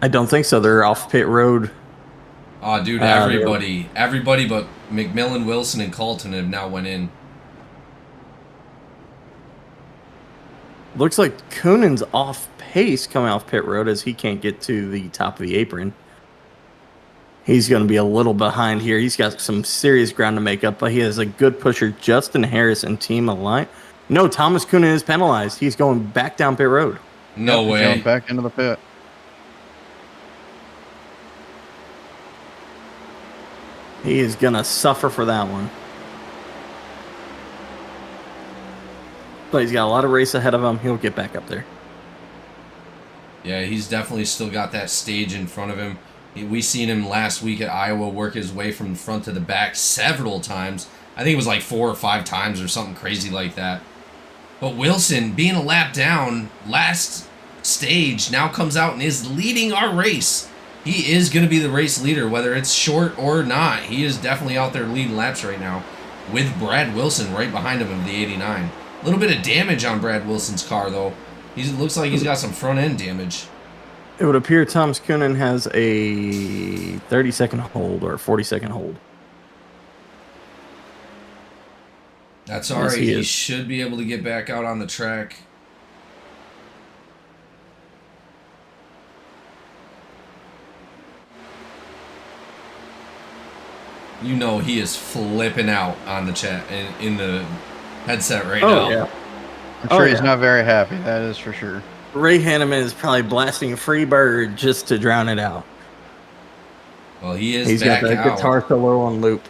I don't think so. They're off pit road.
Oh, dude, everybody but McMillan, Wilson, and Colton have now went in.
Looks like Coonan's off pace coming off pit road as he can't get to the top of the apron. He's going to be a little behind here. He's got some serious ground to make up, but he has a good pusher, Justin Harris and Team Align. No, Thomas Coonan is penalized. He's going back down pit road.
No
He's
way.
going back into the pit.
He is going to suffer for that one. But he's got a lot of race ahead of him. He'll get back up there.
Yeah, he's definitely still got that stage in front of him. We seen him last week at Iowa work his way from the front to the back several times. I think it was like 4 or 5 times or something crazy like that. But Wilson, being a lap down last stage, now comes out and is leading our race. He is going to be the race leader, whether it's short or not. He is definitely out there leading laps right now with Brad Wilson right behind him of the 89. A little bit of damage on Brad Wilson's car, though. He looks like he's got some front-end damage.
It would appear Thomas Coonan has a 30-second hold or a 40-second hold.
That's all
Yes,
right.
he
He
is.
should be able to get back out on the track. You know he is flipping out on the chat in the headset right now.
Oh, yeah.
I'm sure he's
yeah.
not very happy. That is for sure.
Ray Hanneman is probably blasting Freebird just to drown it out.
Well, he is
He's
back
got that
out.
guitar solo on loop.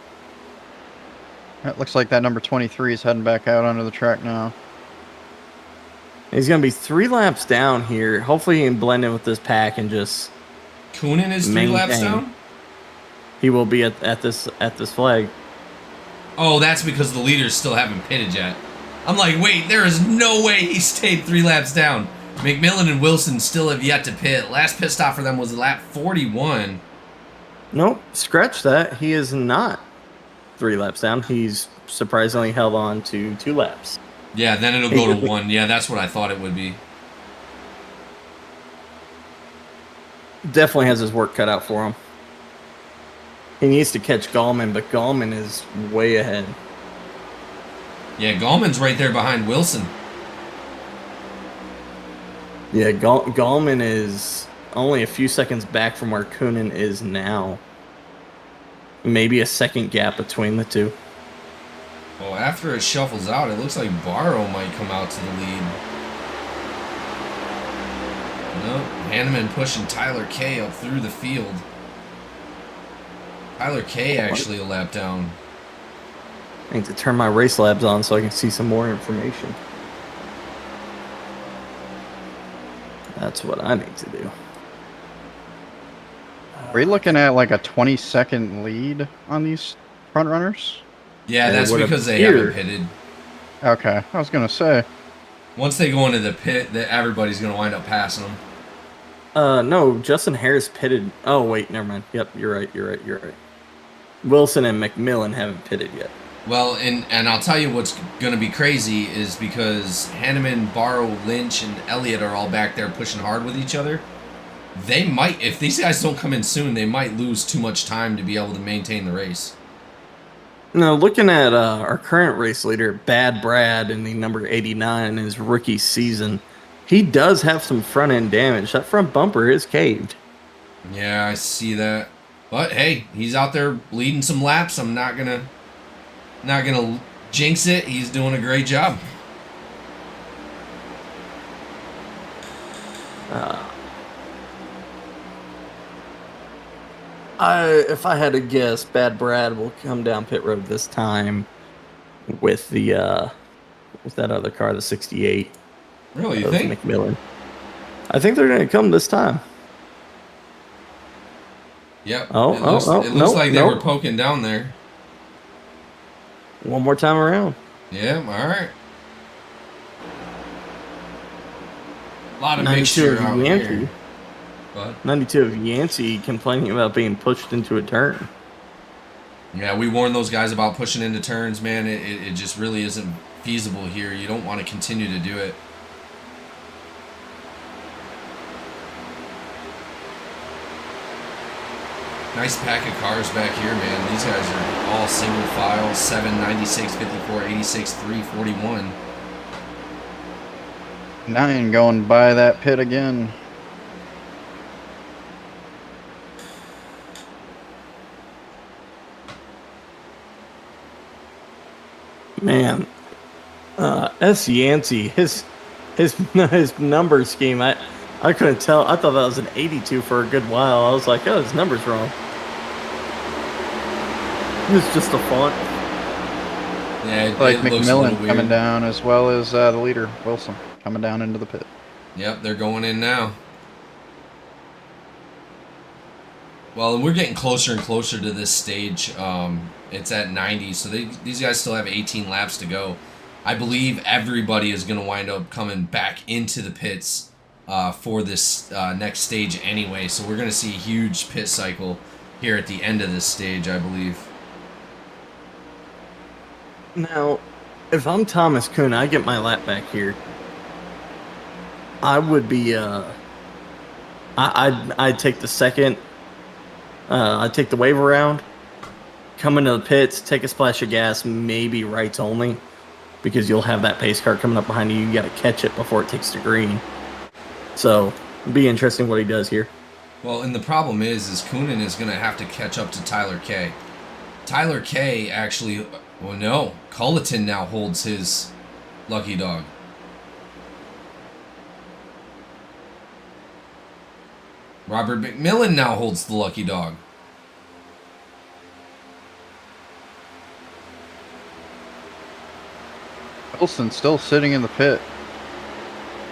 It looks like that number 23 is heading back out onto the track now.
He's going to be 3 laps down here. Hopefully he can blend in with this pack and just...
Coonan is 3 laps
maintain.
down?
He will be at this flag.
Oh, that's because the leaders still haven't pitted yet. I'm like, wait, there is no way he stayed 3 laps down. McMillan and Wilson still have yet to pit. Last pit stop for them was lap 41.
Nope, scratch that. He is not 3 laps down. He's surprisingly held on to 2 laps.
Yeah, then it'll go to 1. Yeah, that's what I thought it would be.
Definitely has his work cut out for him. He needs to catch Gallman, but Gallman is way ahead.
Yeah, Gallman's right there behind Wilson.
Yeah, Gallman is only a few seconds back from where Coonan is now. Maybe a second gap between the two.
Well, after it shuffles out, it looks like Barrow might come out to the lead. Nope, Hanneman pushing Tyler K up through the field. Tyler K actually a lap down.
I need to turn my race labs on so I can see some more information. That's what I need to do.
Are we looking at like a 20-second lead on these front runners?
Yeah,
It
that's
would
because they
appear.
haven't pitted.
Okay, I was going to say.
Once they go into the pit, that everybody's going to wind up passing them.
No, Justin Harris pitted. Oh, wait, never mind. Yep, you're right. Wilson and McMillan haven't pitted yet.
Well, and I'll tell you what's going to be crazy is because Hanneman, Barrow, Lynch, and Elliott are all back there pushing hard with each other. They might, if these guys don't come in soon, they might lose too much time to be able to maintain the race.
Now, looking at our current race leader, Bad Brad, in the number 89 in his rookie season, he does have some front-end damage. That front bumper is caved.
Yeah, I see that. But hey, he's out there leading some laps. I'm not gonna jinx it. He's doing a great job.
If I had to guess, Bad Brad will come down pit road this time with the with that other car, the 68
Really, you
of
think?
McMillan. I think they're going to come this time.
Yep.
Oh,
it looks
nope,
like they
nope.
were poking down there.
One more time around.
Yeah, all right. A lot of
92
mixture
of
out
Yancey.
here. But
92 of Yancey complaining about being pushed into a turn.
yeah, we warned those guys about pushing into turns, man. It just really isn't feasible here. You don't want to continue to do it. Nice pack of cars back here, man. These guys are all single file, 7, 96, 54, 86, 3, 41.
9 going by that pit again.
Man, S. Yancey, his number scheme, I couldn't tell. I thought that was an 82 for a good while. I was like, oh, his number's wrong. It's just a font.
Yeah, it,
Like
it looks a little
McMillan
weird.
coming down as well as the leader, Wilson, coming down into the pit.
Yep, they're going in now. Well, and we're getting closer and closer to this stage. It's at 90, so these guys still have 18 laps to go. I believe everybody is going to wind up coming back into the pits for this next stage anyway. So we're going to see a huge pit cycle here at the end of this stage, I believe.
Now, if I'm Thomas Kuhn, I get my lap back here. I would be, I'd take the second, I'd take the wave around, come into the pits, take a splash of gas, maybe rights only, because you'll have that pace car coming up behind you. You got to catch it before it takes to green. So, it'll be interesting what he does here.
Well, and the problem is Kunin is going to have to catch up to Tyler K. Tyler K actually, well, no, Culleton now holds his lucky dog. Robert McMillan now holds the lucky dog.
Wilson still sitting in the pit.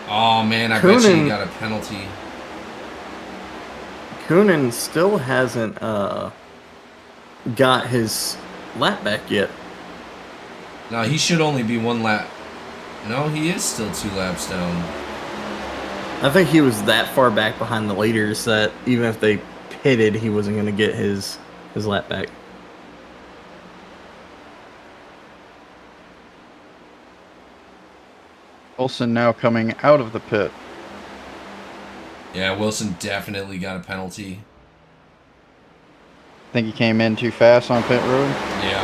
Oh, man, I bet you he got a penalty.
Kunin still hasn't got his lap back yet.
No, he should only be one lap. No, he is still 2 laps down.
I think he was that far back behind the leaders that even if they pitted, he wasn't going to get his lap back.
Wilson now coming out of the pit.
Yeah, Wilson definitely got a penalty.
Think he came in too fast on pit road?
Yeah,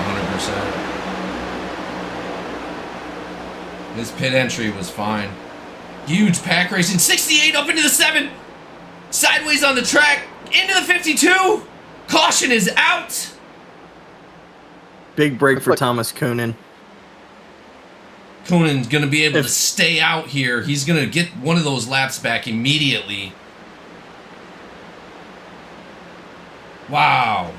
100%. His pit entry was fine. Huge pack racing. 68 up into the 7. Sideways on the track. Into the 52. Caution is out.
Big break for Thomas Kunin.
Kunin's going to be able to stay out here. He's going to get one of those laps back immediately. Wow.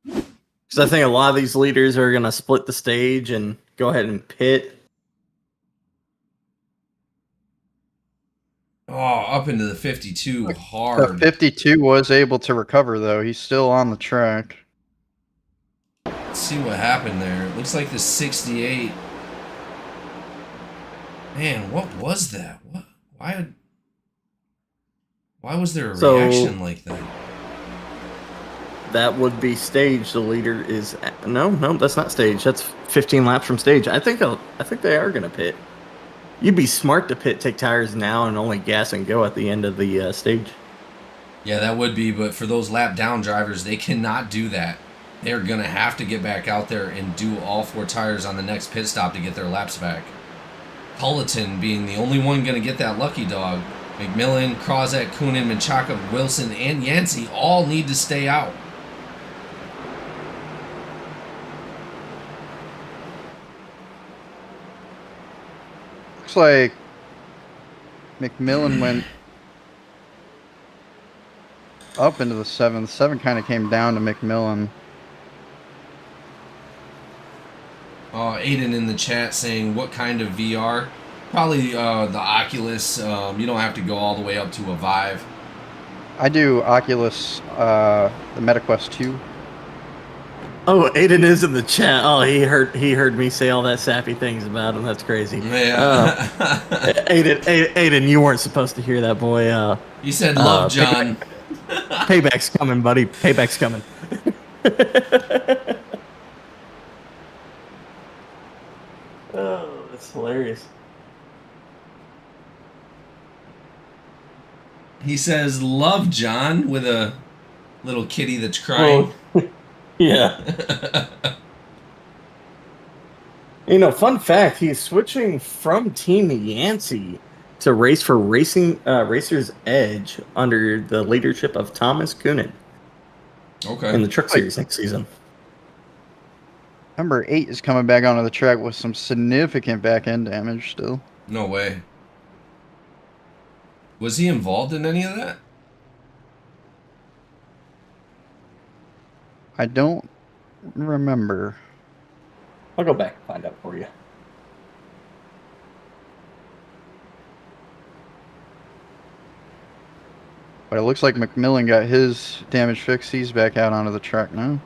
Because I think a lot of these leaders are going to split the stage and go ahead and pit.
Oh, up into the 52 hard.
The 52 was able to recover, though. He's still on the track.
Let's see what happened there. It looks like the 68. Man, what was that? What? Why was there a reaction like that?
That would be stage. The leader is no, that's not stage. That's 15 laps from stage. I think they are going to pit. You'd be smart to pit, take tires now, and only gas and go at the end of the stage.
Yeah, that would be, but for those lap down drivers, they cannot do that. They're going to have to get back out there and do all 4 tires on the next pit stop to get their laps back. Culleton being the only one going to get that lucky dog. McMillan, Krozak, Kunin, Menchaca, Wilson, and Yancey all need to stay out.
Looks like McMillan went up into the 7. The 7 kind of came down to McMillan.
Aiden in the chat saying, what kind of VR? Probably the Oculus. You don't have to go all the way up to a Vive.
I do Oculus, the MetaQuest 2.
Oh, Aiden is in the chat. Oh, he heard me say all that sappy things about him. That's crazy.
Yeah.
Aiden, you weren't supposed to hear that, boy.
You said love, John.
Payback's coming, buddy. Payback's coming. Oh, that's hilarious.
He says love, John, with a little kitty that's crying.
Oh, yeah. Fun fact, he's switching from Team Yancey to race for Racers Edge under the leadership of Thomas Kunin.
Okay.
In the Truck Series next season.
Number 8 is coming back onto the track with some significant back end damage still.
No way. Was he involved in any of that?
I don't remember.
I'll go back and find out for you.
But But it looks like McMillan got his damage fixed. He's back out onto the track now.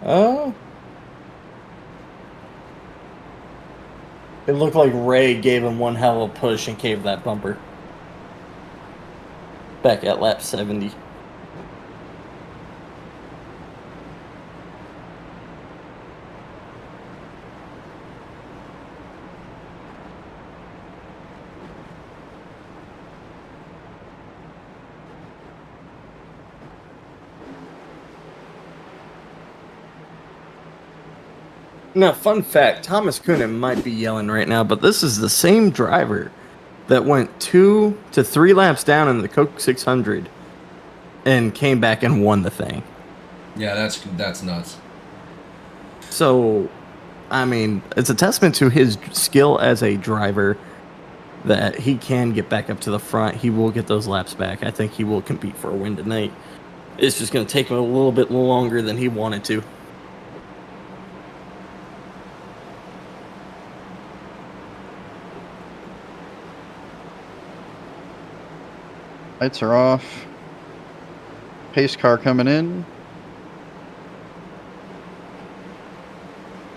Oh. It looked like Ray gave him one hell of a push and caved that bumper. Back at lap 70. Now, fun fact, Thomas Kunin might be yelling right now, but this is the same driver that went 2 to 3 laps down in the Coke 600 and came back and won the thing.
Yeah, that's nuts.
So, I mean, it's a testament to his skill as a driver that he can get back up to the front. He will get those laps back. I think he will compete for a win tonight. It's just going to take him a little bit longer than he wanted to.
Lights are off. Pace car coming in.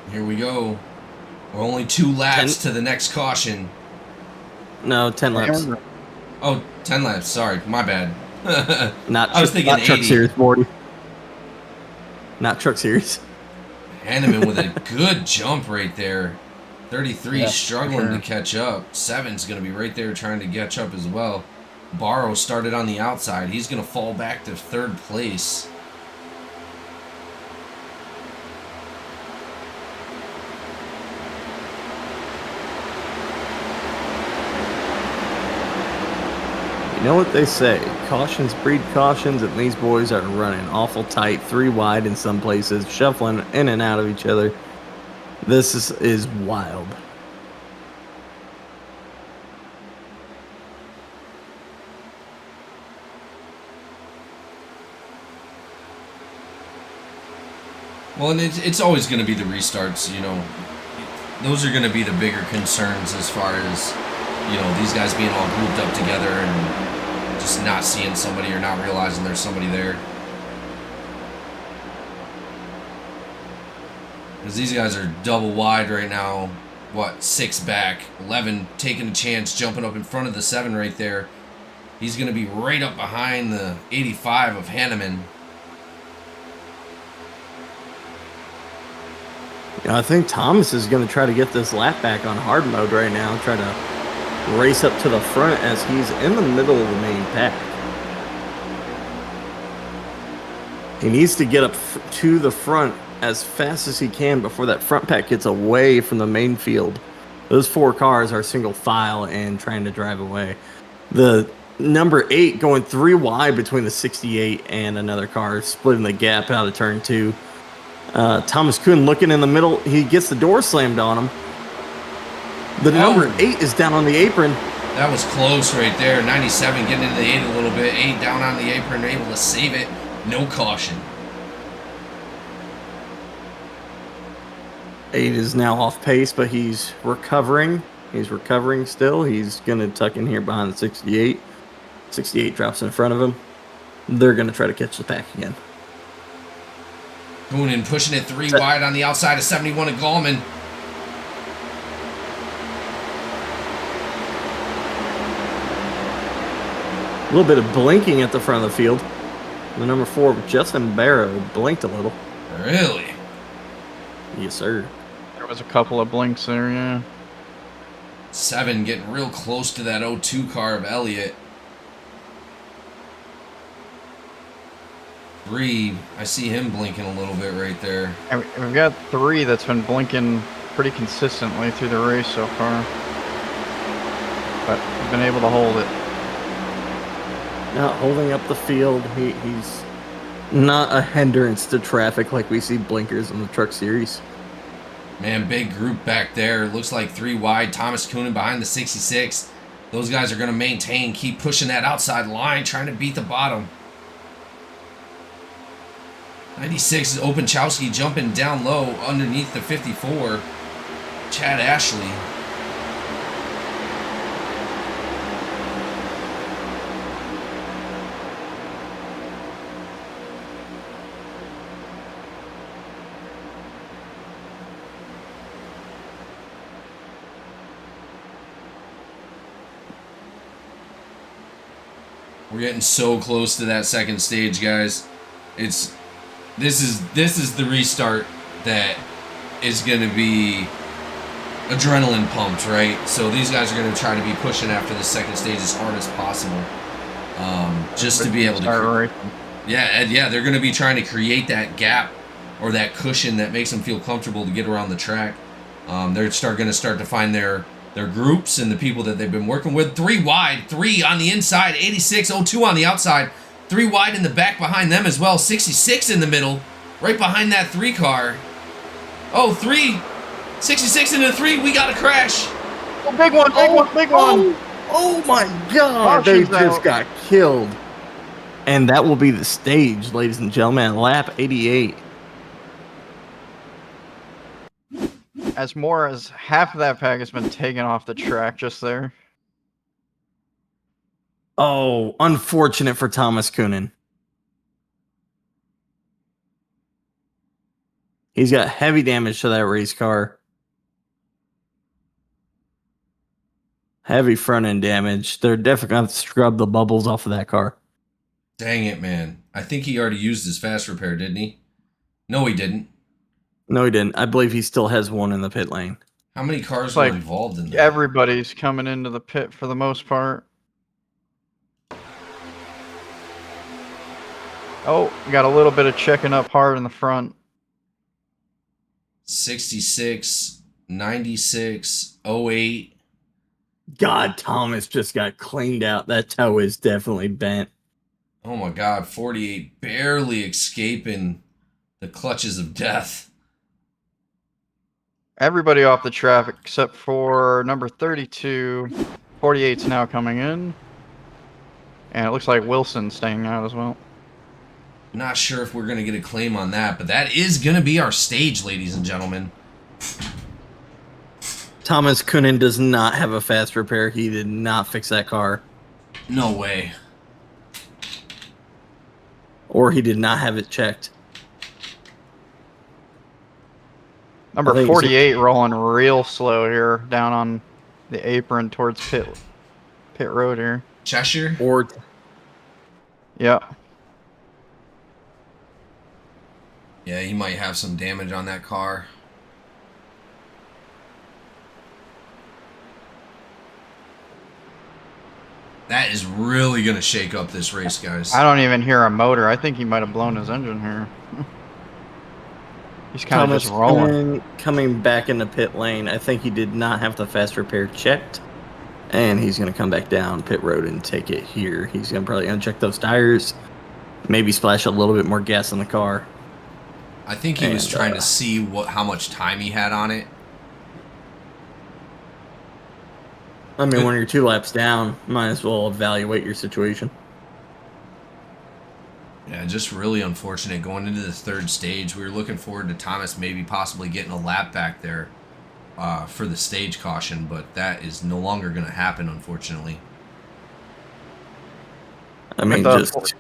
Here we go. We're only 2 laps to the next caution.
No, 10 laps.
Oh, 10 laps. Sorry, my bad.
Not
I was thinking
not Truck
80.
Series 40. Not Truck Series.
Hanneman with a good jump right there. 33
Yeah,
struggling
sure.
to catch up. 7's going to be right there trying to catch up as well. Barrow started on the outside. He's going to fall back to 3rd place.
You know what they say, cautions breed cautions, and these boys are running awful tight, 3 wide in some places, shuffling in and out of each other. This is wild.
Well, and it's always going to be the restarts, you know. Those are going to be the bigger concerns as far as, you know, these guys being all grouped up together and just not seeing somebody or not realizing there's somebody there. Because these guys are double wide right now. What, 6 back. 11 taking a chance, jumping up in front of the 7 right there. He's going to be right up behind the 85 of Hanneman.
I think Thomas is going to try to get this lap back on hard mode right now, try to race up to the front as he's in the middle of the main pack. He needs to get up to the front as fast as he can before that front pack gets away from the main field. Those 4 cars are single file and trying to drive away. The number 8 going 3 wide between the 68 and another car, splitting the gap out of turn 2. Thomas Kuhn looking in the middle. He gets the door slammed on him. The number 8 is down on the apron.
That was close right there. 97 getting into the 8 a little bit. 8 down on the apron, able to save it. No caution.
8 is now off pace, but he's recovering. He's recovering still. He's going to tuck in here behind the 68. 68 drops in front of him. They're going to try to catch the pack again.
Coonan pushing it 3 wide on the outside of 71 of Gallman.
A little bit of blinking at the front of the field. The number 4, Justin Barrow, blinked a little.
Really?
Yes, sir.
There was a couple of blinks there, yeah.
7 getting real close to that 02 car of Elliott. 3, I see him blinking a little bit right there.
And we've got 3 that's been blinking pretty consistently through the race so far. But we've been able to hold it.
Not holding up the field. He's not a hindrance to traffic like we see blinkers in the Truck Series.
Man, big group back there. Looks like 3 wide. Thomas Coonan behind the 66. Those guys are going to maintain, keep pushing that outside line, trying to beat the bottom. 96 is Openchowski jumping down low underneath the 54. Chad Ashley. We're getting so close to that second stage, guys. This is the restart that is going to be adrenaline pumped, right? So these guys are going to try to be pushing after the second stage as hard as possible, just to be able to. Yeah, they're going to be trying to create that gap or that cushion that makes them feel comfortable to get around the track. They're going to start to find their groups and the people that they've been working with. 3 wide, 3 on the inside, 86, 02 on the outside, 3 wide in the back behind them as well, 66 in the middle, right behind that 3 car. Oh, 3, 66 into 3, we got a crash.
Oh, big one. Oh my God, they just got killed. And that will be the stage, ladies and gentlemen, lap 88.
As more as half of that pack has been taken off the track just there.
Oh, unfortunate for Thomas Kunin. He's got heavy damage to that race car. Heavy front end damage. They're definitely going to scrub the bubbles off of that car.
Dang it, man. I think he already used his fast repair, didn't he? No, he didn't.
No, he didn't. I believe he still has one in the pit lane.
How many cars were involved in that?
Everybody's coming into the pit for the most part. Oh, got a little bit of checking up hard in the front.
66, 96, 08.
God, Thomas just got cleaned out. That toe is definitely bent.
Oh my God, 48 barely escaping the clutches of death.
Everybody off the track except for number 32. 48's now coming in. And it looks like Wilson's staying out as well.
Not sure if we're going to get a claim on that, but that is going to be our stage, ladies and gentlemen.
Thomas Kunin does not have a fast repair. He did not fix that car.
No way.
Or he did not have it checked.
Number 48 rolling real slow here, down on the apron towards pit road here.
Cheshire?
Or
yeah.
Yeah, he might have some damage on that car. That is really going to shake up this race, guys.
I don't even hear a motor. I think he might have blown his engine here. He's kind of just rolling.
Coming back in the pit lane, I think he did not have the fast repair checked. And he's going to come back down pit road and take it here. He's going to probably uncheck those tires. Maybe splash a little bit more gas in the car.
I think he was trying to see how much time he had on it.
I mean, when you're 2 laps down, might as well evaluate your situation.
Yeah, just really unfortunate going into the 3rd stage. We were looking forward to Thomas maybe possibly getting a lap back there for the stage caution, but that is no longer going to happen, unfortunately.
I mean, just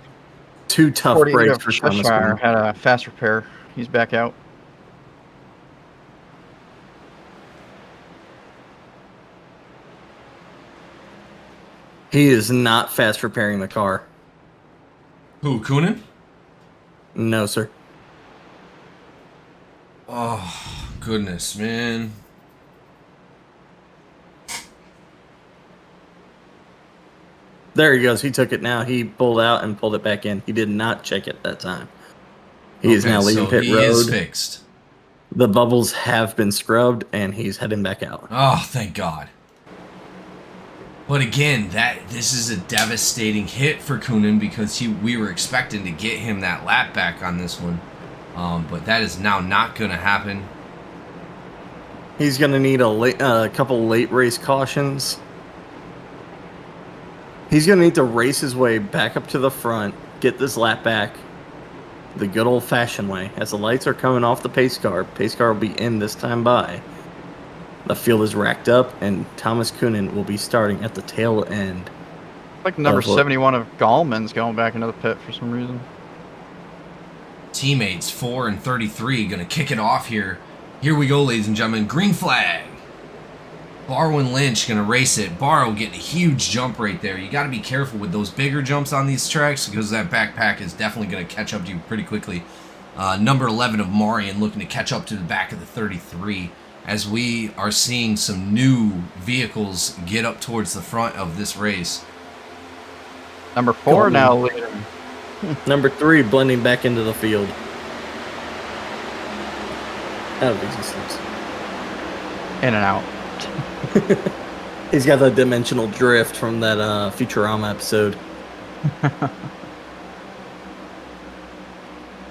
2 tough breaks for Thomas.
Had a fast repair. He's back out.
He is not fast repairing the car.
Who, Kunin?
No, sir.
Oh, goodness, man.
There he goes. He took it now. He pulled out and pulled it back in. He did not check it that time. He is now leaving pit road.
He is fixed.
The bubbles have been scrubbed, and he's heading back out.
Oh, thank God. But again, this is a devastating hit for Kunin because we were expecting to get him that lap back on this one. But that is now not going to happen.
He's going to need a couple late race cautions. He's going to need to race his way back up to the front, get this lap back the good old-fashioned way. As the lights are coming off the pace car will be in this time by. The field is racked up, and Thomas Kunin will be starting at the tail end.
Like number 71 of Gallman's going back into the pit for some reason.
Teammates 4 and 33 going to kick it off here. Here we go, ladies and gentlemen. Green flag. Barrow and Lynch going to race it. Barrow getting a huge jump right there. You got to be careful with those bigger jumps on these tracks because that backpack is definitely going to catch up to you pretty quickly. Number 11 of Marion looking to catch up to the back of the 33 as we are seeing some new vehicles get up towards the front of this race.
Number 4 now leading.
Number 3 blending back into the field. Out of existence.
In and out.
He's got the dimensional drift from that Futurama episode.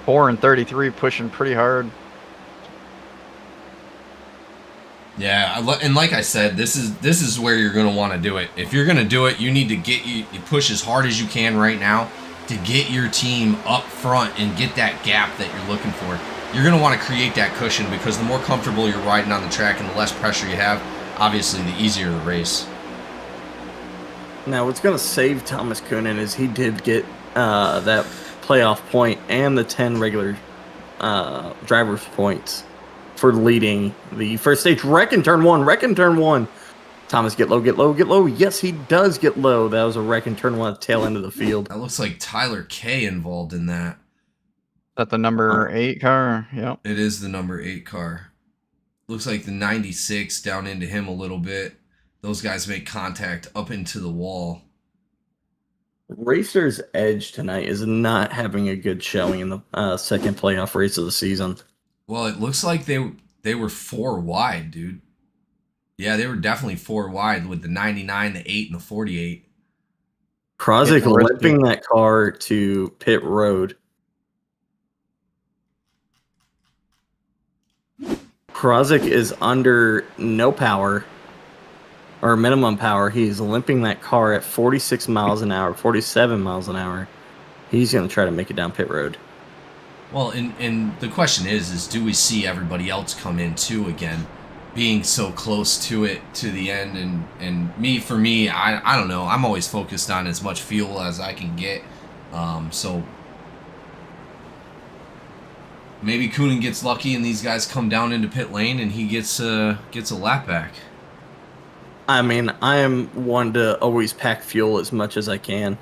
4 and 33 pushing pretty hard.
Yeah, and like I said, this is where you're going to want to do it. If you're going to do it, you need to you push as hard as you can right now to get your team up front and get that gap that you're looking for. You're going to want to create that cushion because the more comfortable you're riding on the track and the less pressure you have, obviously the easier the race.
Now, what's going to save Thomas Coonan is he did get that playoff point and the 10 regular driver's points for leading the first stage. Wreck in turn 1. Thomas, get low, get low, get low. Yes, he does get low. That was a wreck in turn 1 at the tail end of the field.
That looks like Tyler K involved in that.
Is that the number 8 car? Yep.
It is the number 8 car. Looks like the 96 down into him a little bit. Those guys make contact up into the wall.
Racer's Edge tonight is not having a good showing in the second playoff race of the season.
Well, it looks like they were 4 wide, dude. Yeah, they were definitely 4 wide with the 99, the 8, and the 48.
Krozik limping that car to pit road. Krozik is under no power or minimum power. He's limping that car at 46 miles an hour, 47 miles an hour. He's going to try to make it down pit road.
Well, and the question is do we see everybody else come in too again, being so close to it to the end? And for me, I don't know. I'm always focused on as much fuel as I can get. So maybe Coonan gets lucky and these guys come down into pit lane and he gets a lap back.
I mean, I am one to always pack fuel as much as I can.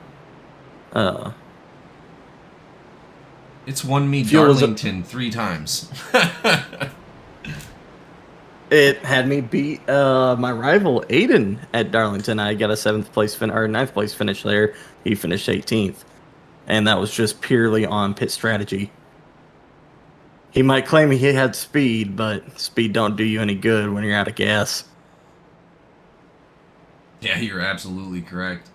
It's won me
Fuel
Darlington 3 times.
It had me beat my rival Aiden at Darlington. I got a 9th place finish there. He finished 18th, and that was just purely on pit strategy. He might claim he had speed, but speed don't do you any good when you're out of gas.
Yeah, you're absolutely correct.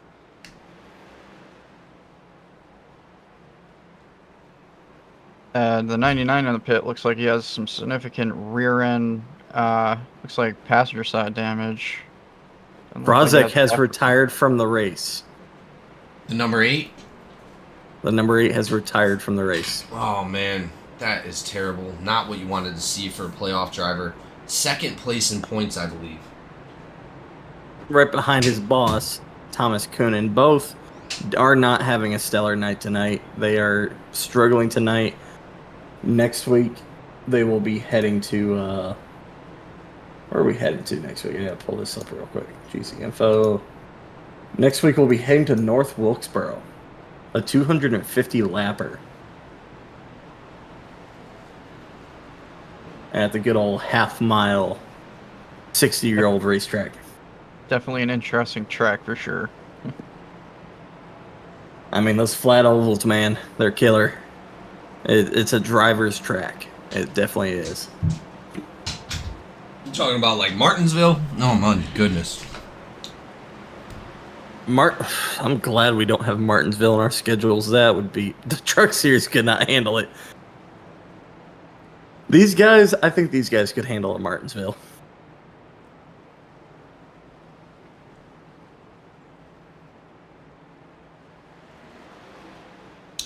The 99 in the pit looks like he has some significant rear end, looks like passenger side damage.
Krozik has retired from the race.
The number 8?
The number 8 has retired from the race.
Oh, man. That is terrible. Not what you wanted to see for a playoff driver. 2nd place in points, I believe.
Right behind his boss, Thomas Coonan. Both are not having a stellar night tonight. They are struggling tonight. Next week, they will be heading to... where are we heading to next week? I gotta pull this up real quick. GC info. Next week, we'll be heading to North Wilkesboro. A 250 lapper. At the good old half-mile, 60-year-old racetrack.
Definitely an interesting track for sure.
I mean, those flat ovals, man, they're killer. It's a driver's track. It definitely is.
You talking about like Martinsville? Oh my goodness.
I'm glad we don't have Martinsville in our schedules. That would be... The truck series could not handle it. I think these guys could handle a Martinsville.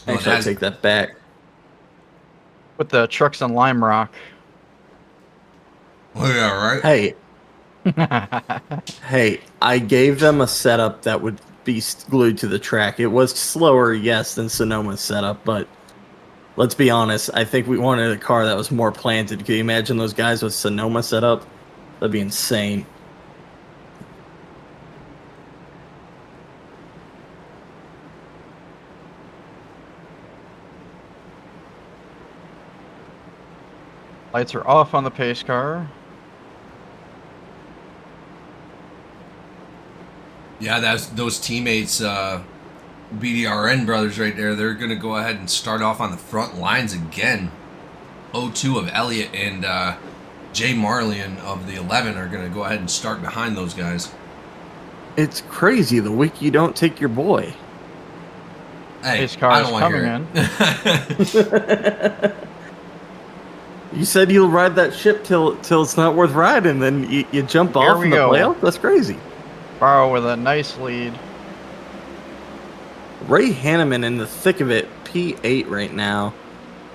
Actually, I take that back.
With the trucks on Lime Rock.
Oh yeah, right?
Hey. Hey, I gave them a setup that would be glued to the track. It was slower, yes, than Sonoma's setup, but let's be honest. I think we wanted a car that was more planted. Can you imagine those guys with Sonoma setup? That'd be insane.
Lights are off on the pace car.
Yeah, that's those teammates, BDRN brothers right there. They're going to go ahead and start off on the front lines again. 02 of Elliott and Jay Marlian of the 11 are going to go ahead and start behind those guys.
It's crazy the week you don't take your boy.
Hey,
Pace car
I
is
don't want to
coming
hear it.
You said you'll ride that ship till it's not worth riding, then you jump
Here
off
we
in the
go.
playoff? That's crazy.
Barrow with a nice lead.
Ray Hanneman in the thick of it, P8 right now.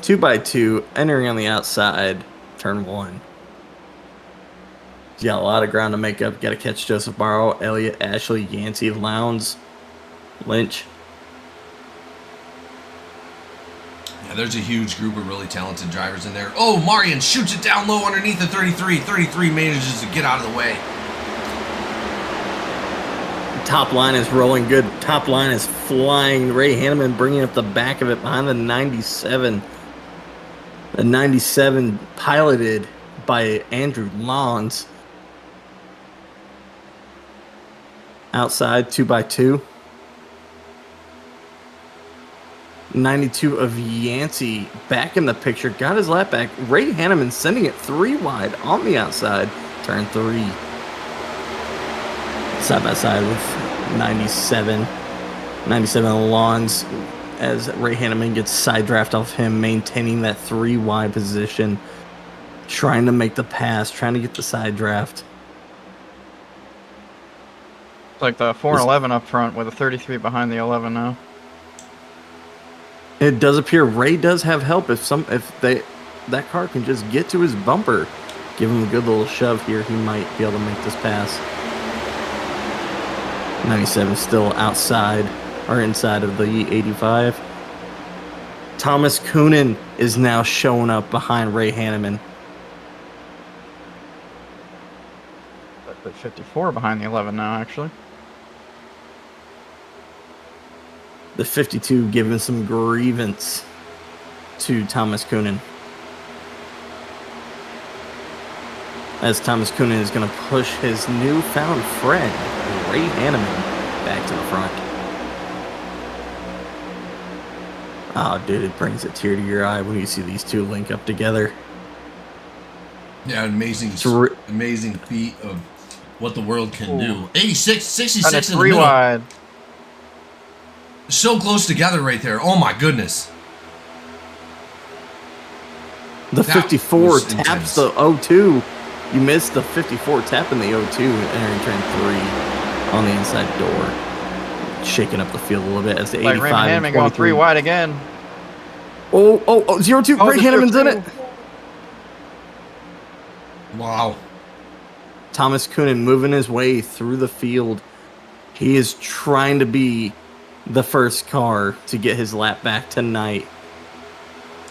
2x2, entering on the outside, turn 1. He's got a lot of ground to make up. Got to catch Joseph Barrow, Elliott, Ashley, Yancey, Lowndes, Lynch.
Yeah, there's a huge group of really talented drivers in there. Oh, Marian shoots it down low underneath the 33. 33 manages to get out of the way.
Top line is rolling good. Top line is flying. Ray Hanneman bringing up the back of it behind the 97. The 97 piloted by Andrew Lowndes. Outside, 2x2. 92 of Yancey back in the picture. Got his lap back. Ray Hanneman sending it 3 wide on the outside. Turn 3. Side by side with 97. 97 Lawns as Ray Hanneman gets side draft off him, maintaining that 3 wide position. Trying to make the pass, trying to get the side draft.
It's like the 4 and 11 up front with a 33 behind the 11 now.
It does appear Ray does have help if that car can just get to his bumper. Give him a good little shove here, he might be able to make this pass. 97 still outside or inside of the 85. Thomas Coonan is now showing up behind Ray Hanneman.
The 54 behind the 11 now, actually.
The 52 giving some grievance to Thomas Coonan. As Thomas Coonan is going to push his newfound friend, Ray Hanneman, back to the front. Oh, dude, it brings a tear to your eye when you see these two link up together.
Yeah, amazing feat of what the world can do. 86, 66 in the
3
middle.
wide.
So close together right there. Oh my goodness.
The
That
54
was
taps
intense.
the 02. You missed the 54 tapping the 02 entering turn 3 on the inside door. Shaking up the field a little bit as the
Like
85
Raymond
and
Hanneman going 3 wide again.
Oh, 02.
Oh,
Ray
the
Hanneman's in
02.
it.
Wow.
Thomas Coonan moving his way through the field. He is trying to be the first car to get his lap back tonight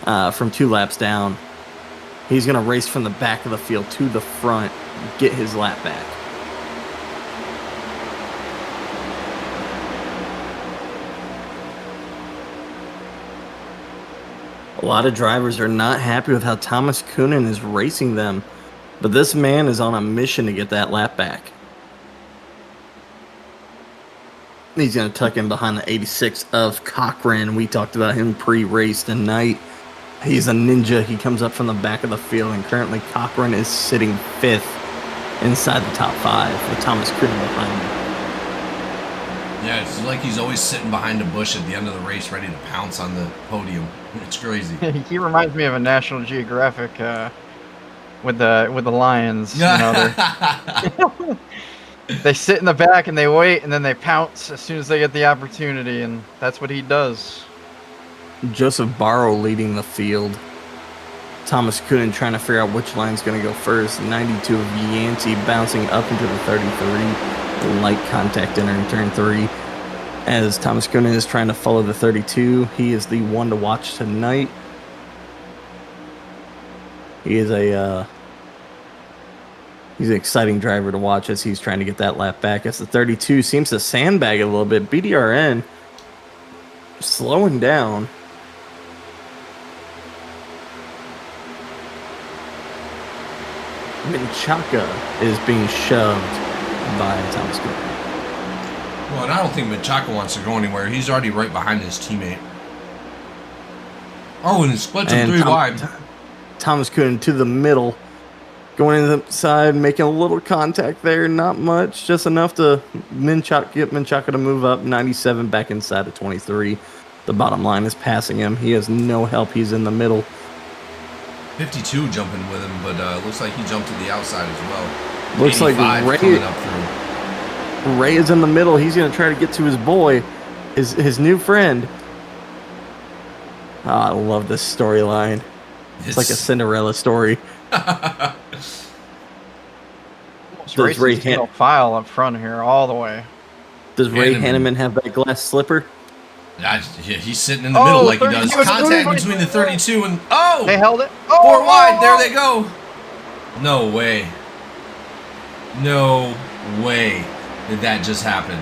from 2 laps down. He's going to race from the back of the field to the front, get his lap back. A lot of drivers are not happy with how Thomas Coonan is racing them, but this man is on a mission to get that lap back. He's going to tuck in behind the 86 of Cochran. We talked about him pre-race tonight. He's a ninja. He comes up from the back of the field, and currently Cochran is sitting 5th inside the top 5 with Thomas Coonan behind him.
Yeah, it's like he's always sitting behind a bush at the end of the race ready to pounce on the podium. It's crazy.
He reminds me of a National Geographic with the lions. You know, they sit in the back and they wait, and then they pounce as soon as they get the opportunity, and that's what he does.
Joseph Barrow leading the field. Thomas Coonan trying to figure out which line's going to go first. 92 of Yancey bouncing up into the 33. Light contact entering turn 3. As Thomas Coonan is trying to follow the 32. He is the one to watch tonight. He is he's an exciting driver to watch as he's trying to get that lap back. As the 32 seems to sandbag it a little bit. BDRN slowing down. Menchaca is being shoved by Thomas Coonan.
Well, and I don't think Menchaca wants to go anywhere. He's already right behind his teammate. Oh, and it splits him three wide.
Thomas Coonan to the middle. Going to the side, making a little contact there. Not much. Just enough to get Menchaca to move up. 97 back inside of 23. The bottom line is passing him. He has no help. He's in the middle.
52 jumping with him, but looks like he jumped to the outside as well.
Looks like
Ray coming up through.
Ray is in the middle. He's going to try to get to his boy, his new friend. Oh, I love this storyline. It's like a Cinderella story.
Does Ray file up front here all the way?
Does Ray Hanneman have that glass slipper?
Yeah, he's sitting in the middle like he does. Contact between the 32 and... Oh!
They held it.
Four wide. There they go. No way. No way did that just happen.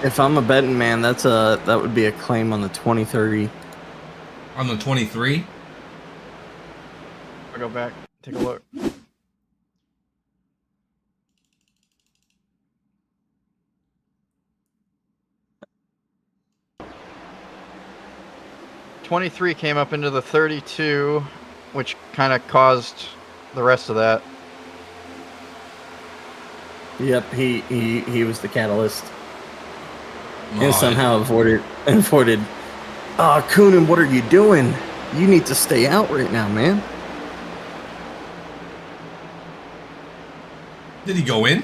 If I'm a betting man, that would be a claim on the 2030.
On the 23?
I'll go back. Take a look. '23 came up into the 32, which kind of caused the rest of that.
Yep, he was the catalyst. And somehow avoided. Coonan, what are you doing? You need to stay out right now, man.
Did he go in?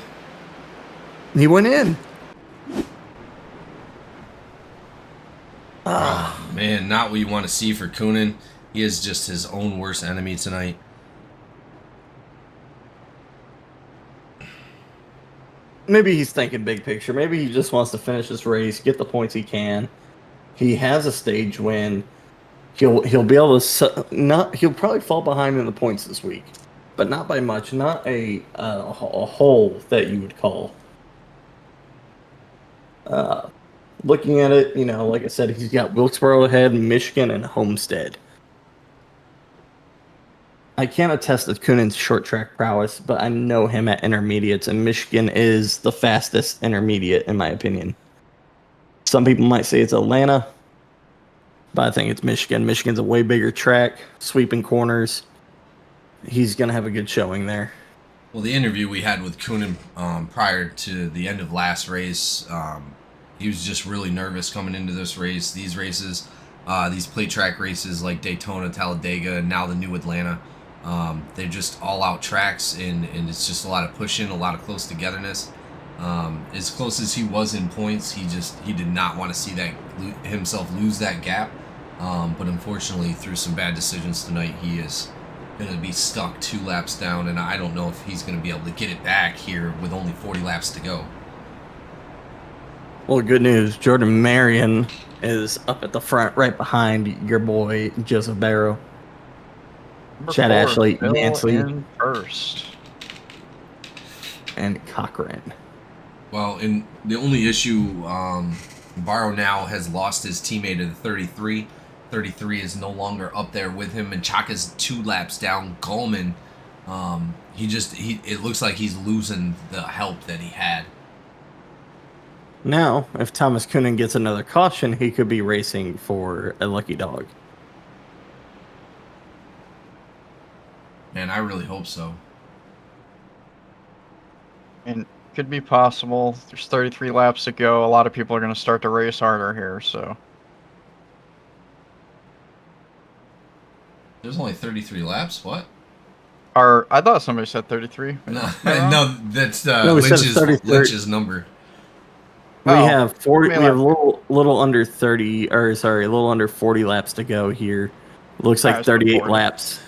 He went in.
Oh, man, not what you want to see for Coonan. He is just his own worst enemy tonight.
Maybe he's thinking big picture. Maybe he just wants to finish this race, get the points he can. He has a stage win. He'll be able to he'll probably fall behind in the points this week, but not by much. Not a hole that you would call. Looking at it, like I said, he's got Wilkesboro ahead, Michigan, and Homestead. I can't attest to Coonan's short track prowess, but I know him at intermediates, and Michigan is the fastest intermediate, in my opinion. Some people might say it's Atlanta, but I think it's Michigan. Michigan's a way bigger track, sweeping corners. He's going to have a good showing there.
Well, the interview we had with Coonan prior to the end of last race, he was just really nervous coming into this race. These races, these plate track races like Daytona, Talladega, and now the new Atlanta, they're just all-out tracks, and it's just a lot of pushing, a lot of close togetherness. As close as he was in points, he did not want to see that himself lose that gap. But unfortunately, through some bad decisions tonight, he is going to be stuck 2 laps down, and I don't know if he's going to be able to get it back here with only 40 laps to go.
Well, good news. Jordan Marion is up at the front, right behind your boy, Joseph Barrow. Chad Ashley, Nancy.
In first.
And Cochran.
Well, and the only issue, Barrow now has lost his teammate to the 33. 33 is no longer up there with him, and Chaka's 2 laps down. Gallman, it looks like he's losing the help that he had.
Now, if Thomas Coonan gets another caution, he could be racing for a lucky dog.
Man, I really hope so.
And could be possible. There's 33 laps to go. A lot of people are going to start to race harder here, so.
There's only 33 laps? What?
I thought somebody said 33.
No, no, that's Lynch's number.
We have 40. We have a little under 30, or sorry, a little under 40 laps to go here. Looks like 38 laps.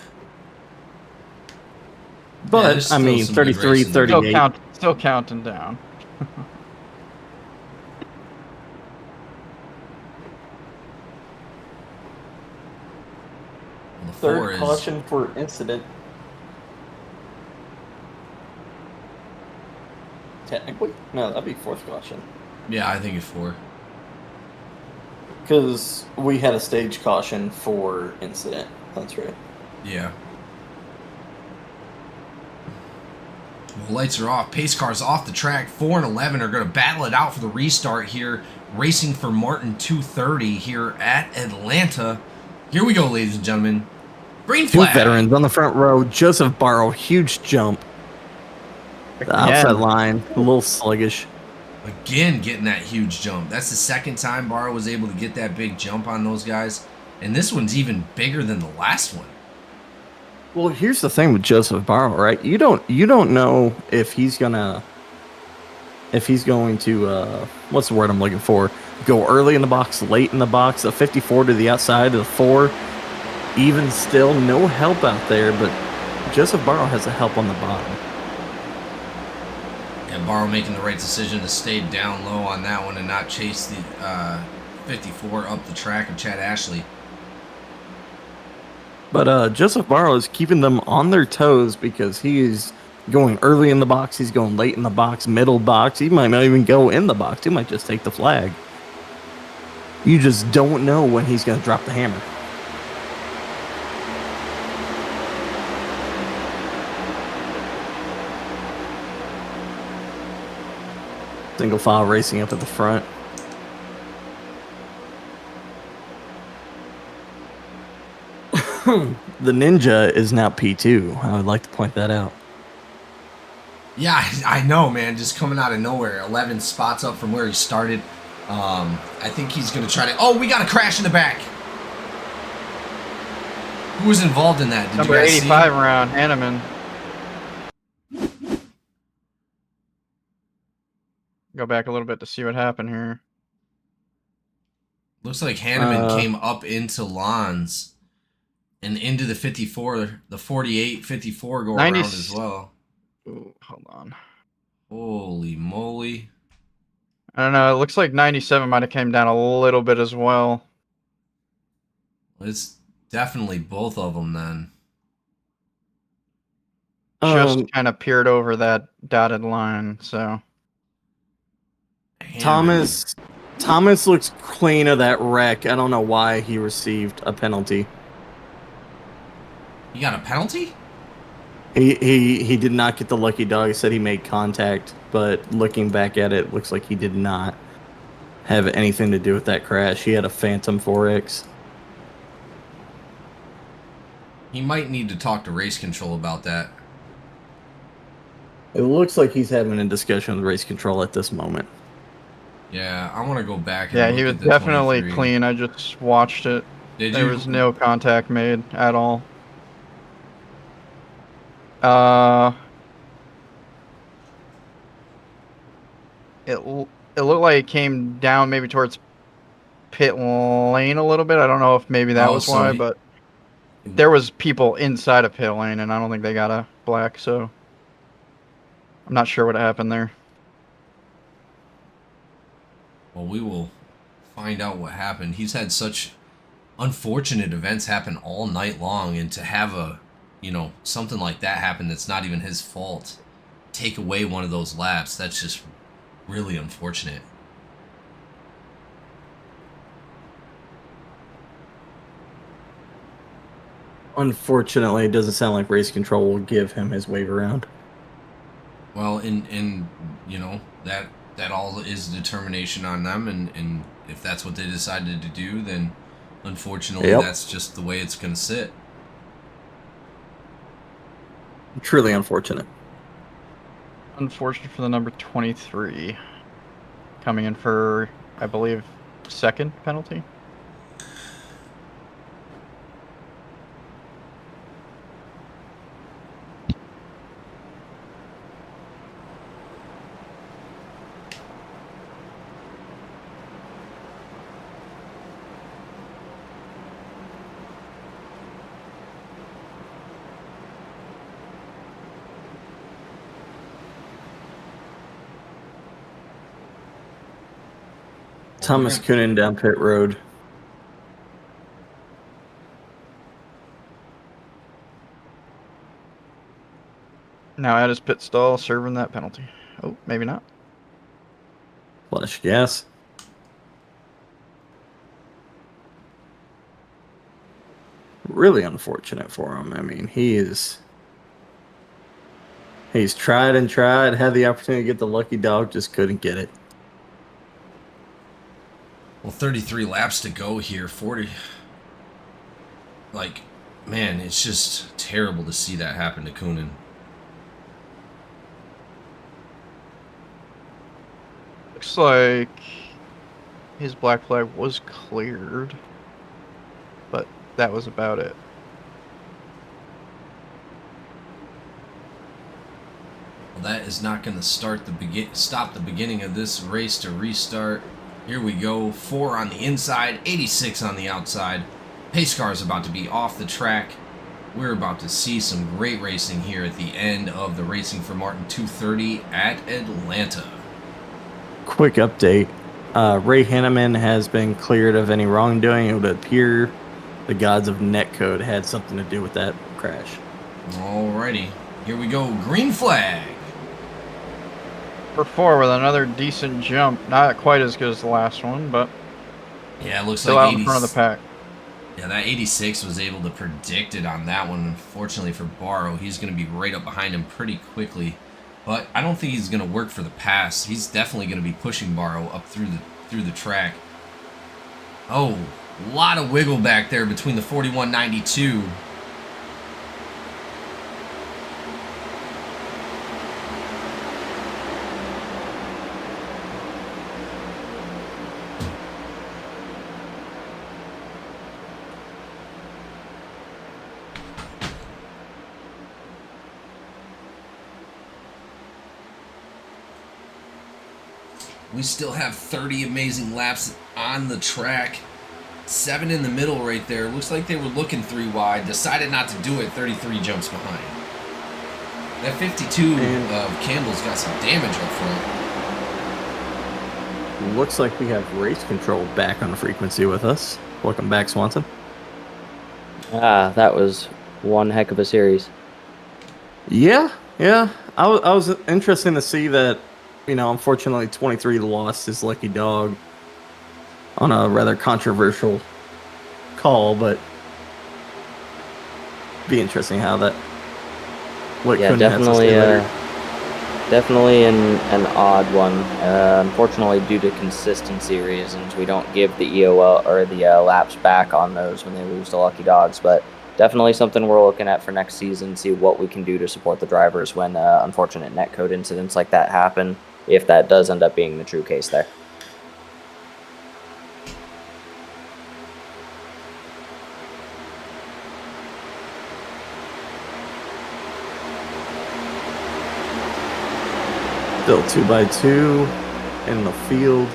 But I mean, 33, 38.
Still counting down.
Third caution for incident. Technically, no, that'd be 4th caution.
Yeah, I think it's 4.
Because we had a stage caution for incident. That's right.
Yeah. Well, lights are off. Pace cars off the track. 4 and 11 are going to battle it out for the restart here. Racing for Martin 230 here at Atlanta. Here we go, ladies and gentlemen. Green
Two
flag.
veterans on the front row. Joseph Barrow, huge jump. The outside line, a little sluggish.
Again, getting that huge jump. That's the second time Barrow was able to get that big jump on those guys. And this one's even bigger than the last one.
Well, here's the thing with Joseph Barrow, right? You don't know if he's going to what's the word I'm looking for? Go early in the box, late in the box, a 54 to the outside of the 4. Even still, no help out there, but Joseph Barrow has a help on the bottom.
And Barrow making the right decision to stay down low on that one and not chase the 54 up the track of Chad Ashley.
But Joseph Barrow is keeping them on their toes because he is going early in the box, he's going late in the box, middle box. He might not even go in the box. He might just take the flag. You just don't know when he's going to drop the hammer. Single file racing up at the front. The Ninja is now P2. I would like to point that out.
Yeah, I know, man. Just coming out of nowhere. 11 spots up from where he started. I think he's going to try to... Oh, we got a crash in the back. Who was involved in that? Did
Number
you guys
85
see?
around Hanneman. Go back a little bit to see what happened here.
Looks like Hanneman came up into Lons and into the 54, the 48, 54 go
90...
around as well.
Ooh, hold on.
Holy moly.
I don't know. It looks like 97 might have came down a little bit as well.
It's definitely both of them then.
Just kind of peered over that dotted line, so...
Hanneman.
Thomas looks clean of that wreck. I don't know why he received a penalty.
You got a penalty?
He did not get the lucky dog. He said he made contact, but looking back at it, looks like he did not have anything to do with that crash. He had a Phantom 4X.
He might need to talk to race control about that.
It looks like he's having a discussion with race control at this moment.
Yeah, I want to go back and
Yeah,
look
he was
at the
definitely
23.
clean. I just watched it.
Did
There
you?
was no contact made at all. It looked like it came down maybe towards pit lane a little bit. I don't know if maybe that was why, but there was people inside of pit lane, and I don't think they got a black, so I'm not sure what happened there.
Well, we will find out what happened. He's had such unfortunate events happen all night long, and to have a, something like that happen that's not even his fault, take away one of those laps, that's just really unfortunate.
Unfortunately, it doesn't sound like race control will give him his wave around.
Well, and that all is determination on them, and if that's what they decided to do, then unfortunately that's just the way it's going to sit.
Truly unfortunate.
Unfortunate for the number 23. Coming in for, I believe, second penalty.
Thomas Coonan down pit road.
Now at his pit stall, serving that penalty. Oh, maybe not.
Flush gas. Really unfortunate for him. I mean, he is He's tried and tried, had the opportunity to get the lucky dog, just couldn't get it.
Well, 33 laps to go here. 40. Like, man, it's just terrible to see that happen to Koonin.
Looks like his black flag was cleared, but that was about it.
Well, that is not going to stop the beginning of this race to restart. Here we go. 4 on the inside, 86 on the outside. Pace car is about to be off the track. We're about to see some great racing here at the end of the Racing for Martin 230 at Atlanta.
Quick update. Ray Hanneman has been cleared of any wrongdoing. It would appear the gods of netcode had something to do with that crash.
Alrighty. Here we go. Green flag.
For 4 with another decent jump. Not quite as good as the last one, but
Yeah, it looks
still
like
out in front of the pack.
Yeah, that 86 was able to predict it on that one. Unfortunately for Barrow, he's going to be right up behind him pretty quickly. But I don't think he's going to work for the pass. He's definitely going to be pushing Barrow up through the track. Oh, a lot of wiggle back there between the 41.92. We still have 30 amazing laps on the track. 7 in the middle right there. Looks like they were looking 3 wide. Decided not to do it. 33 jumps behind. That 52 of Campbell's got some damage up front.
Looks like we have race control back on the frequency with us. Welcome back, Swanson.
That was one heck of a series.
Yeah. I was interested to see that, unfortunately 23 lost his lucky dog on a rather controversial call, but be interesting how that.
Yeah, definitely an odd one. Unfortunately, due to consistency reasons, we don't give the EOL or the laps back on those when they lose to lucky dogs, but definitely something we're looking at for next season, see what we can do to support the drivers when unfortunate netcode incidents like that happen, if that does end up being the true case there.
Still 2x2 in the field.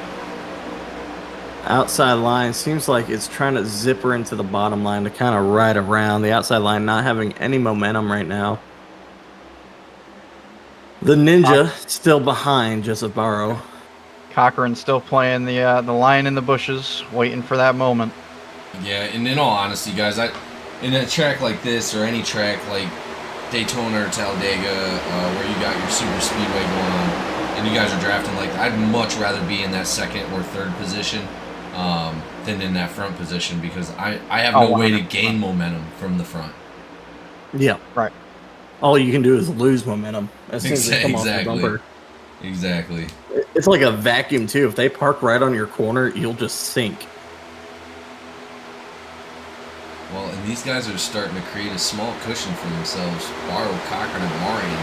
Outside line seems like it's trying to zipper into the bottom line to kind of ride around. The outside line not having any momentum right now. The Ninja still behind Joseph Barrow.
Cochran still playing the lion in the bushes, waiting for that moment.
Yeah, and in all honesty, guys, in a track like this or any track like Daytona or Talladega, where you got your super speedway going on, and you guys are drafting like, I'd much rather be in that second or third position than in that front position, because I have no way to gain momentum from the front.
Yeah,
right.
All you can do is lose momentum as soon as they come off the bumper.
Exactly.
It's like a vacuum too. If they park right on your corner, you'll just sink.
Well, and these guys are starting to create a small cushion for themselves. Barrow, Cochran, and Marion.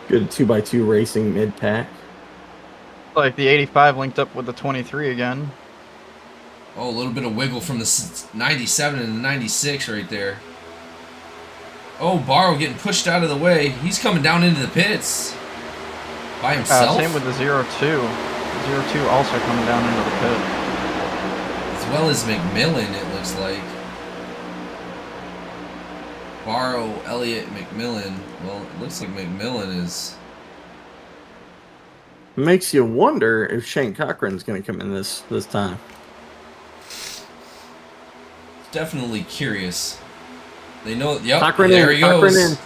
Good 2x2 racing mid-pack.
Like the 85 linked up with the 23 again.
Oh, a little bit of wiggle from the 97 and the 96 right there. Oh, Barrow getting pushed out of the way. He's coming down into the pits by himself.
Same with the 02. The 02 also coming down into the pit.
As well as McMillan, it looks like. Barrow, Elliott, McMillan. Well, it looks like McMillan is...
Makes you wonder if Shane Cochran's going to come in this time.
Definitely curious. They know. Yep.
Cochran
there
in,
he goes.
Cochran in.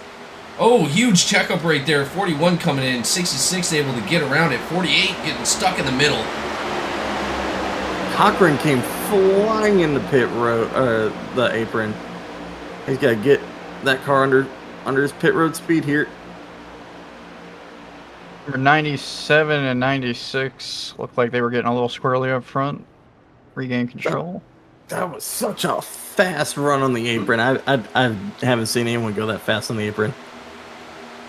Oh, huge checkup right there. 41 coming in. 66 able to get around it. 48 getting stuck in the middle.
Cochran came flying in the pit road, the apron. He's got to get that car under his pit road speed here.
Number 97 and 96 looked like they were getting a little squirrely up front. Regain control.
That was such a fast run on the apron. I haven't seen anyone go that fast on the apron.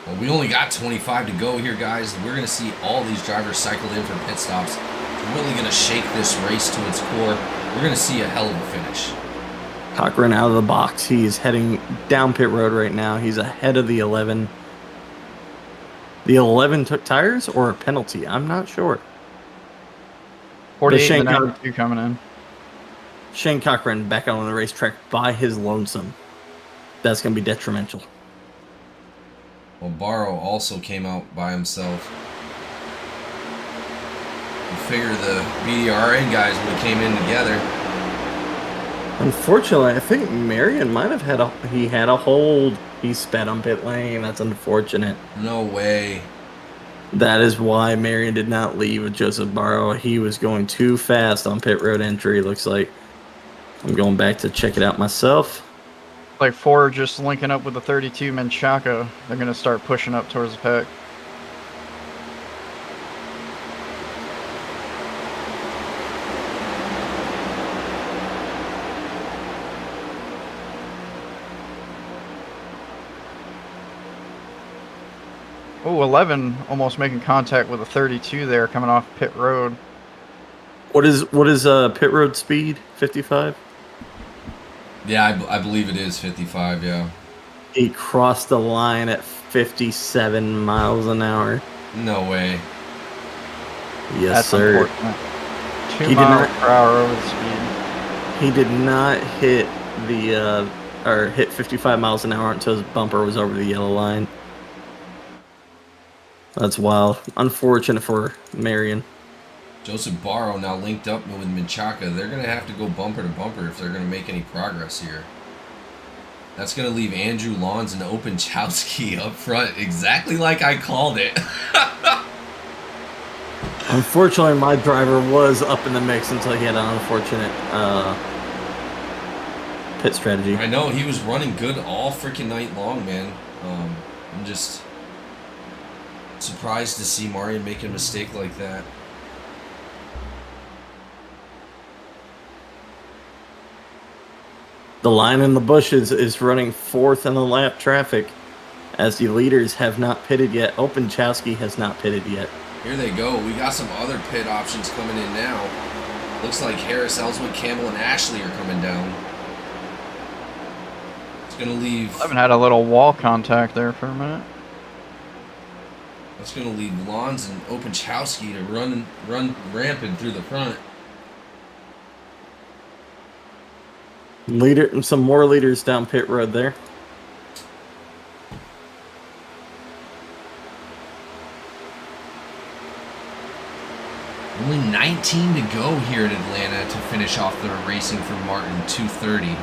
Well, we only got 25 to go here, guys. We're going to see all these drivers cycled in from pit stops. It's really going to shake this race to its core. We're going to see a hell of a finish.
Cochran out of the box. He's heading down pit road right now. He's ahead of the 11. The 11 took tires or a penalty? I'm not sure.
48 and 92 coming in.
Shane Cochran back out on the racetrack by his lonesome. That's going to be detrimental.
Well, Barrow also came out by himself. You figure the BDRA guys would have came in together.
Unfortunately, I think Marion might have had a hold. He sped on pit lane. That's unfortunate.
No way.
That is why Marion did not leave with Joseph Barrow. He was going too fast on pit road entry, looks like. I'm going back to check it out myself.
Like Ford just linking up with the 32 Menchaca. They're going to start pushing up towards the pack. Oh, 11 almost making contact with a 32 there coming off pit road.
What is pit road speed? 55?
Yeah, I believe it is 55, yeah.
He crossed the line at 57 miles an hour.
No way.
Yes,
That's
sir.
unfortunate. 2
He did
miles
not-
per hour over the speed.
He did not hit hit 55 miles an hour until his bumper was over the yellow line. That's wild. Unfortunate for Marion.
Joseph Barrow now linked up with Menchaca. They're going to have to go bumper to bumper if they're going to make any progress here. That's going to leave Andrew Lawns and Openchowski up front, exactly like I called it.
Unfortunately, my driver was up in the mix until he had an unfortunate pit strategy.
I know, he was running good all freaking night long, man. I'm just surprised to see Marion make a mistake like that.
The line in the bushes is running fourth in the lap traffic as the leaders have not pitted yet. Openchowski has not pitted yet.
Here they go. We got some other pit options coming in now. Looks like Harris, Ellswood, Campbell, and Ashley are coming down. It's going to leave...
11 had a little wall contact there for a minute.
That's going to leave Lawns and Openchowski to run rampant through the front.
Some more leaders down pit road there.
Only 19 to go here at Atlanta to finish off the racing for Martin 230.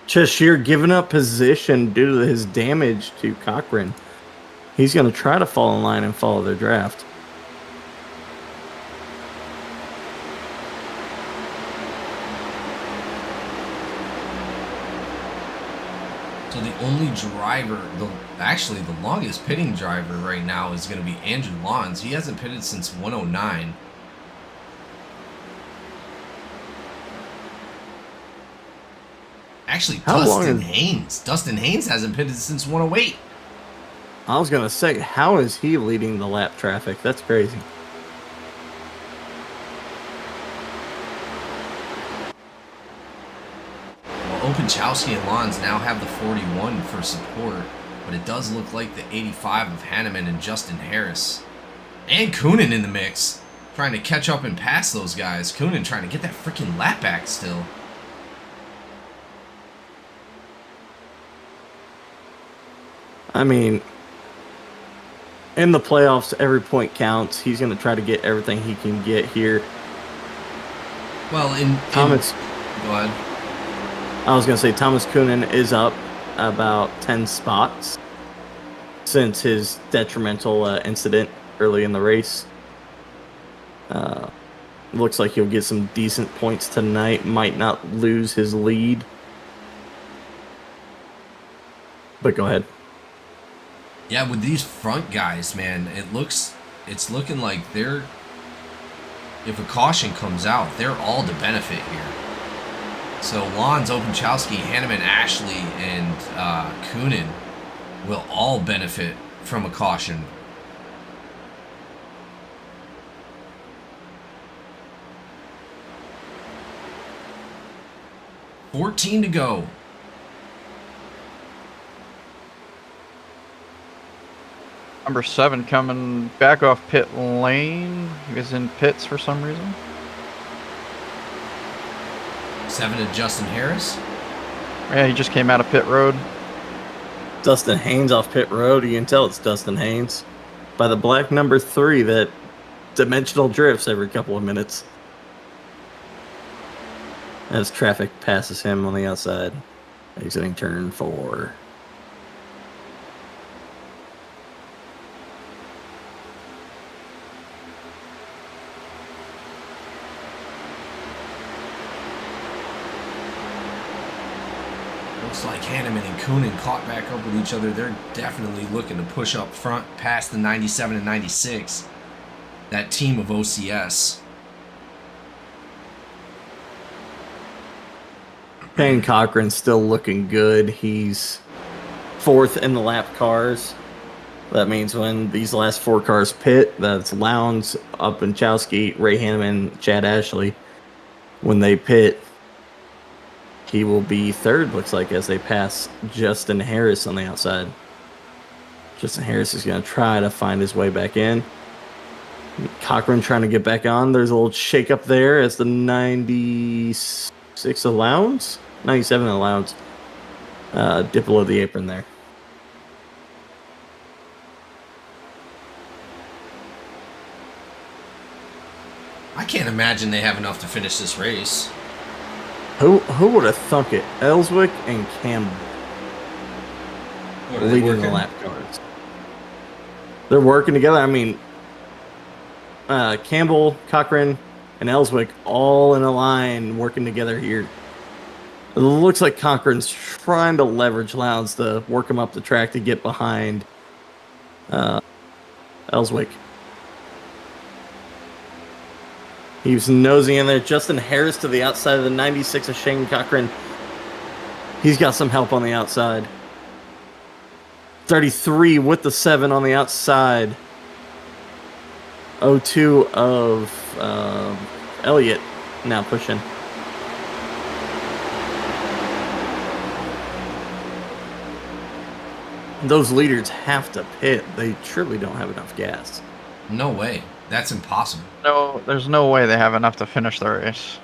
Cheshire giving up position due to his damage to Cochran. He's going to try to fall in line and follow their draft.
So the only driver, actually the longest pitting driver right now is going to be Andrew Lawns. He hasn't pitted since 109. Actually, Dustin Haynes hasn't pitted since 108.
I was going to say, how is he leading the lap traffic? That's crazy.
Well, Openchowski and Lawns now have the 41 for support, but it does look like the 85 of Hanneman and Justin Harris. And Coonan in the mix, trying to catch up and pass those guys. Coonan trying to get that freaking lap back still.
I mean, in the playoffs, every point counts. He's going to try to get everything he can get here.
Well, Go ahead.
I was going to say Thomas Kunin is up about 10 spots since his detrimental incident early in the race. Looks like he'll get some decent points tonight. Might not lose his lead. But go ahead.
Yeah, with these front guys, man, it's looking like they're, if a caution comes out, they're all to benefit here. So Lons, Openchowski, Hanneman, Ashley, and Kunin will all benefit from a caution. $14 to go.
Number 7 coming back off pit lane. He was in pits for some reason.
7 to Justin Harris.
Yeah, he just came out of pit road.
Dustin Haynes off pit road. You can tell it's Dustin Haynes by the black number 3 that dimensional drifts every couple of minutes. As traffic passes him on the outside, exiting turn 4.
Looks like Hanneman and Kunin caught back up with each other. They're definitely looking to push up front past the 97 and 96. That team of OCS.
Payne Cochran's still looking good. He's 4th in the lap cars. That means when these last 4 cars pit, that's Lowndes, Openchowski, Ray Hanneman, Chad Ashley. When they pit, he will be 3rd, looks like, as they pass Justin Harris on the outside. Justin Harris is going to try to find his way back in. Cochran trying to get back on. There's a little shake up there as the 96 of Lowndes. 97 of Lowndes. Dip below the apron there.
I can't imagine they have enough to finish this race.
Who would have thunk it? Ellswick and Campbell
What, are they
leading the
working?
lap cars. They're working together. I mean, Campbell, Cochran, and Ellswick all in a line working together here. It looks like Cochran's trying to leverage Lowndes to work him up the track to get behind Ellswick. He was nosing in there. Justin Harris to the outside of the 96 of Shane Cochran. He's got some help on the outside. 33 with the 7 on the outside. 02 of Elliott now pushing. Those leaders have to pit. They surely don't have enough gas.
No way. That's impossible.
No, there's no way they have enough to finish the race.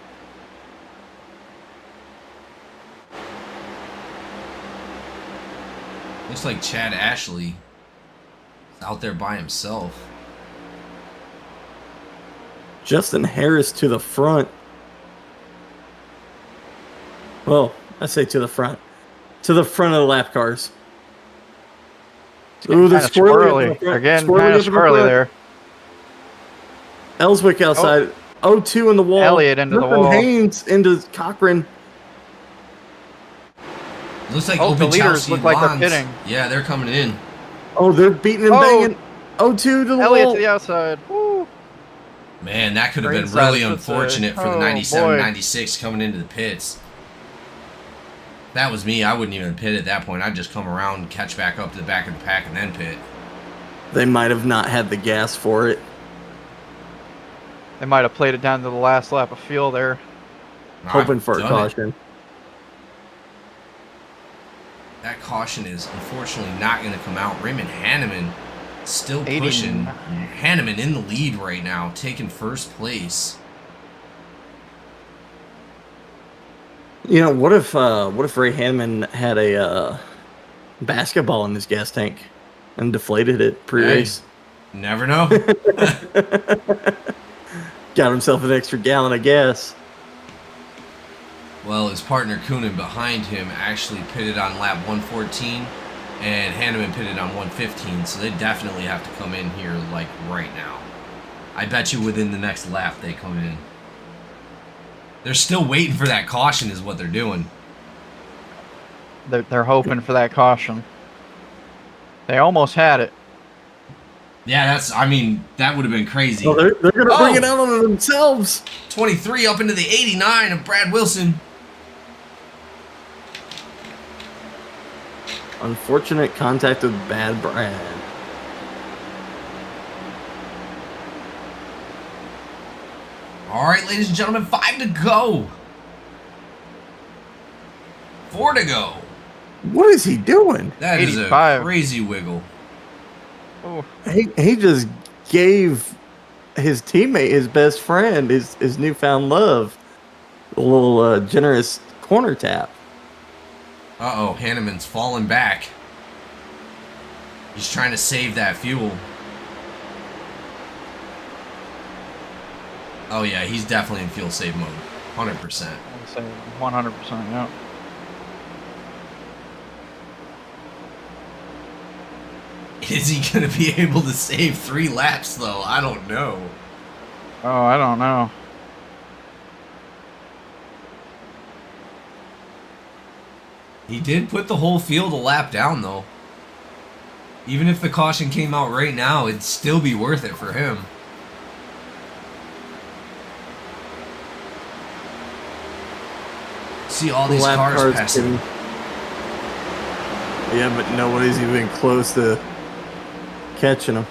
Looks like Chad Ashley is out there by himself.
Justin Harris to the front. Well, I say to the front. To the front of the lap cars.
Ooh, they're squirrely. Again, kind of squirrely there.
Ellswick outside. 0-2 in the wall.
Elliott into the wall.
Haynes into Cochran.
Looks like
Oh, the leaders
Openchowski,
look like they're
Lons.
pitting.
Yeah, they're coming in.
Oh, they're beating and
Oh.
banging. 0-2 to the
Elliott
wall.
to the outside. Woo.
Man, that could have
Green
been
side,
really
I should say.
unfortunate for the
Oh,
97,
boy.
96 coming into the pits. If that was me, I wouldn't even pit at that point. I'd just come around, catch back up to the back of the pack, and then pit.
They might have not had the gas for it.
They might have played it down to the last lap of fuel there.
Hoping
I've
for a
done it.
caution.
That caution is unfortunately not going to come out. Raymond Hanneman still
89.
pushing. Hanneman in the lead right now, taking first place.
You know, what if Ray Hanneman had a basketball in his gas tank and deflated it pre-race?
Never know.
Got himself an extra gallon of gas.
Well, his partner Coonan behind him actually pitted on lap 114, and Hanneman pitted on 115, so they definitely have to come in here like right now. I bet you within the next lap they come in. They're still waiting for that caution is what they're doing.
They're hoping for that caution. They almost had it.
Yeah, I mean, that would have been crazy.
Well, they're going to bring it out on themselves.
23 up into the 89 of Brad Wilson.
Unfortunate contact with Bad Brad.
All right, ladies and gentlemen, 5 to go. 4 to go.
What is he doing?
That is
85.
a crazy wiggle.
Oh,
He just gave his teammate, his best friend, his newfound love, a little generous corner tap.
Uh-oh, Hanneman's falling back. He's trying to save that fuel. Oh yeah, he's definitely in fuel save mode. 100%.
I would say 100%, yeah.
Is he going to be able to save 3 laps, though? I don't know.
Oh, I don't know.
He did put the whole field a lap down, though. Even if the caution came out right now, it'd still be worth it for him. See all these
Lap
cars passing.
Yeah, but nobody's even close to catching him.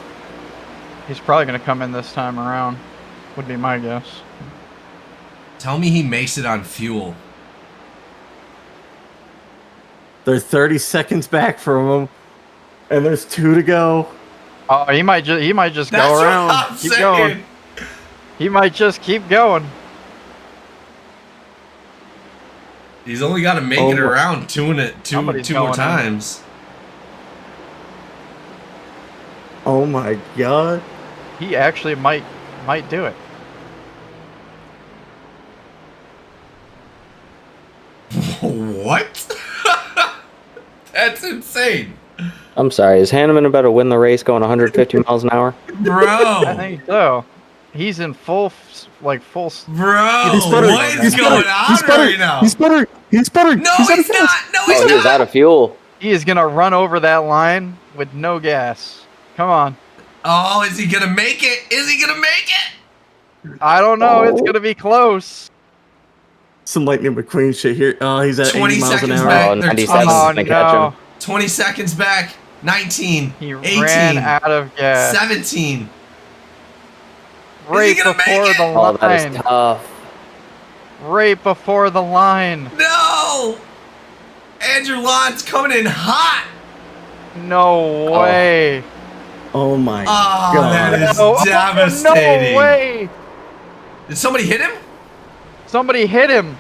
He's probably going to come in this time around, would be my guess.
Tell me he makes it on fuel.
They're 30 seconds back from him, and there's 2 to go.
Oh, he might just
That's
go
what
around.
I'm
Keep
saying.
going. He might just keep going.
He's only got to make it around two
Somebody's
more
going
times.
Oh my god.
He actually might do it.
What? That's insane.
I'm sorry, is Hanneman about to win the race going 150 miles an hour?
I
Bro.
think so. He's in full.
Bro,
He's stuttering.
what is
He's
going
stuttering.
on
He's stuttering.
right now?
He's stuttering. He's stuttering.
No,
He's out of
he's
gas.
not. No, he's
Oh, he is
not.
out of fuel.
He is gonna run over that line with no gas. Come on.
Oh, is he going to make it? Is he going to make it?
I don't know. It's
Oh.
gonna be close.
Some Lightning McQueen shit here. Oh, he's at
20
80 miles an
seconds
hour.
back.
Oh,
They're
97
20
is
Oh
gonna catch
no.
him.
20 seconds back. 19.
He
18.
ran out of gas
17.
right
gonna make
before
it?
the
Oh, that is
line.
tough.
Right before the line.
No! Andrew Lon's coming in hot.
No way.
Oh my
Oh,
god.
that is
No,
devastating.
no way.
Did somebody hit him?
Somebody hit him.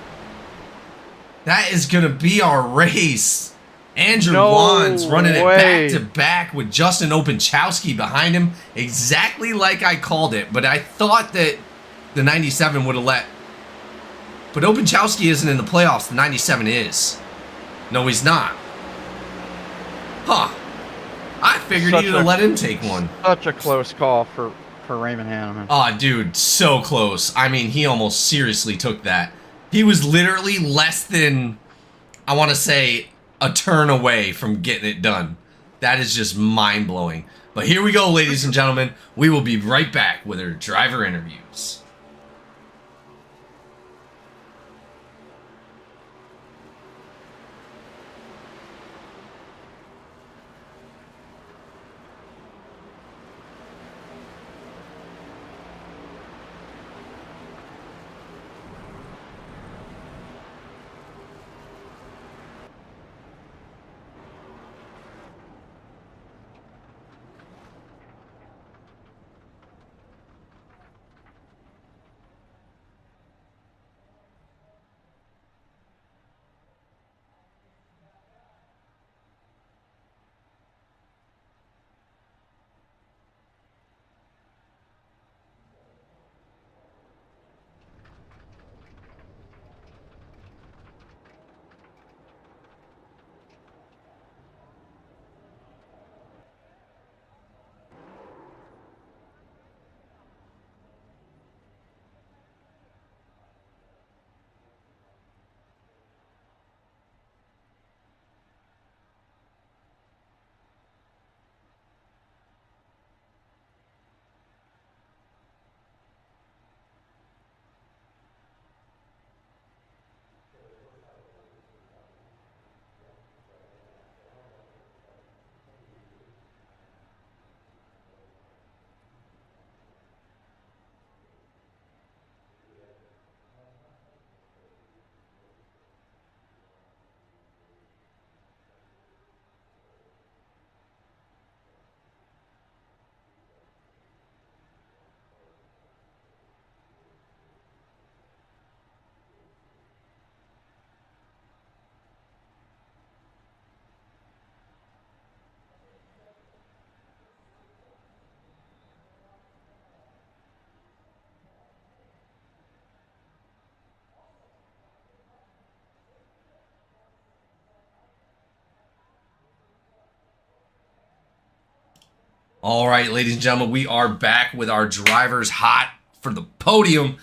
That is going to be our race. Andrew
No
Lon's running it
way.
back to back with Justin Openchowski behind him, exactly like I called it. But I thought that the 97 would have let. But Openchowski isn't in the playoffs. The 97 is. No, he's not. Huh. I figured
Such
he'd
a-
have let him take one.
Such a close call for Raymond Hanneman.
Aw, dude, so close. I mean, he almost seriously took that. He was literally less than, I want to say, a turn away from getting it done. That is just mind-blowing. But here we go, ladies and gentlemen. We will be right back with our driver interviews. All right, ladies and gentlemen, we are back with our drivers hot for the podium.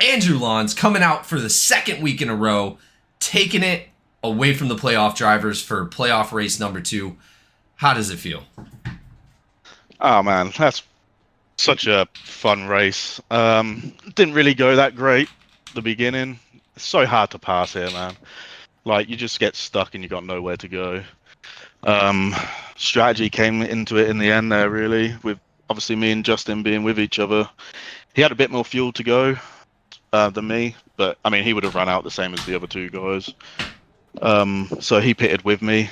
Andrew Lawns coming out for the second week in a row, taking it away from the playoff drivers for playoff race number 2. How does it feel?
Oh man, that's such a fun race. Didn't really go that great at the beginning. It's so hard to pass here, man. Like, you just get stuck and you got nowhere to go. Strategy came into it in the end there, really, with obviously me and Justin being with each other. He had a bit more fuel to go than me, but I mean, he would have run out the same as the other 2 guys. So he pitted with me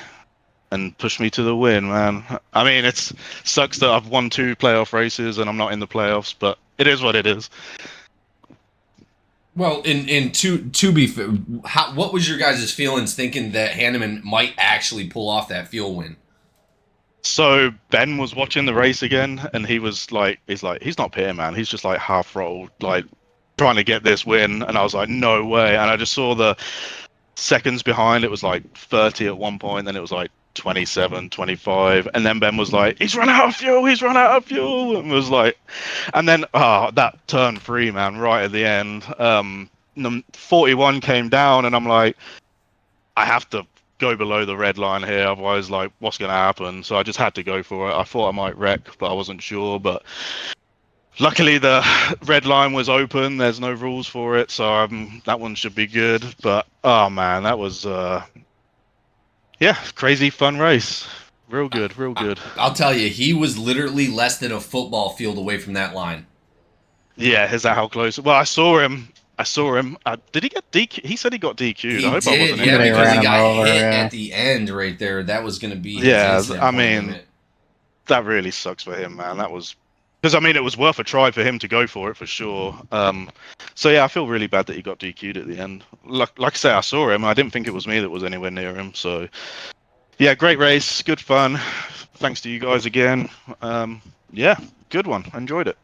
and pushed me to the win, man. I mean, it sucks that I've won 2 playoff races and I'm not in the playoffs, but it is what it is.
Well, to be fair, what was your guys' feelings thinking that Hanneman might actually pull off that fuel win?
So Ben was watching the race again, and he's not pitting, man. He's just like half rolled, like trying to get this win, and I was like, no way. And I just saw the seconds behind. It was like 30 at one point, then it was like 27, 25, and then Ben was like, he's run out of fuel, and was like, and then that turn 3, man, right at the end, 41 came down, and I'm like, I have to go below the red line here, otherwise, like, what's gonna happen? So I just had to go for it. I thought I might wreck, but I wasn't sure. But luckily the red line was open, there's no rules for it, so that one should be good. But oh man, that was yeah, crazy fun race. Real good.
I'll tell you, he was literally less than a football field away from that line.
Yeah, is that how close? Well, I saw him. Did he get DQ? He said he got DQ'd.
He
I hope
did,
I wasn't
yeah,
in it.
because he
ran
got
him over,
hit
yeah.
at the end right there. That was going to be his
Yeah,
incident
I
point
mean,
limit.
that really sucks for him, man. That was because I mean, it was worth a try for him to go for it for sure. So yeah, I feel really bad that he got DQ'd at the end. Like I say, I saw him. I didn't think it was me that was anywhere near him. So yeah, great race, good fun. Thanks to you guys again. Yeah, good one. Enjoyed it.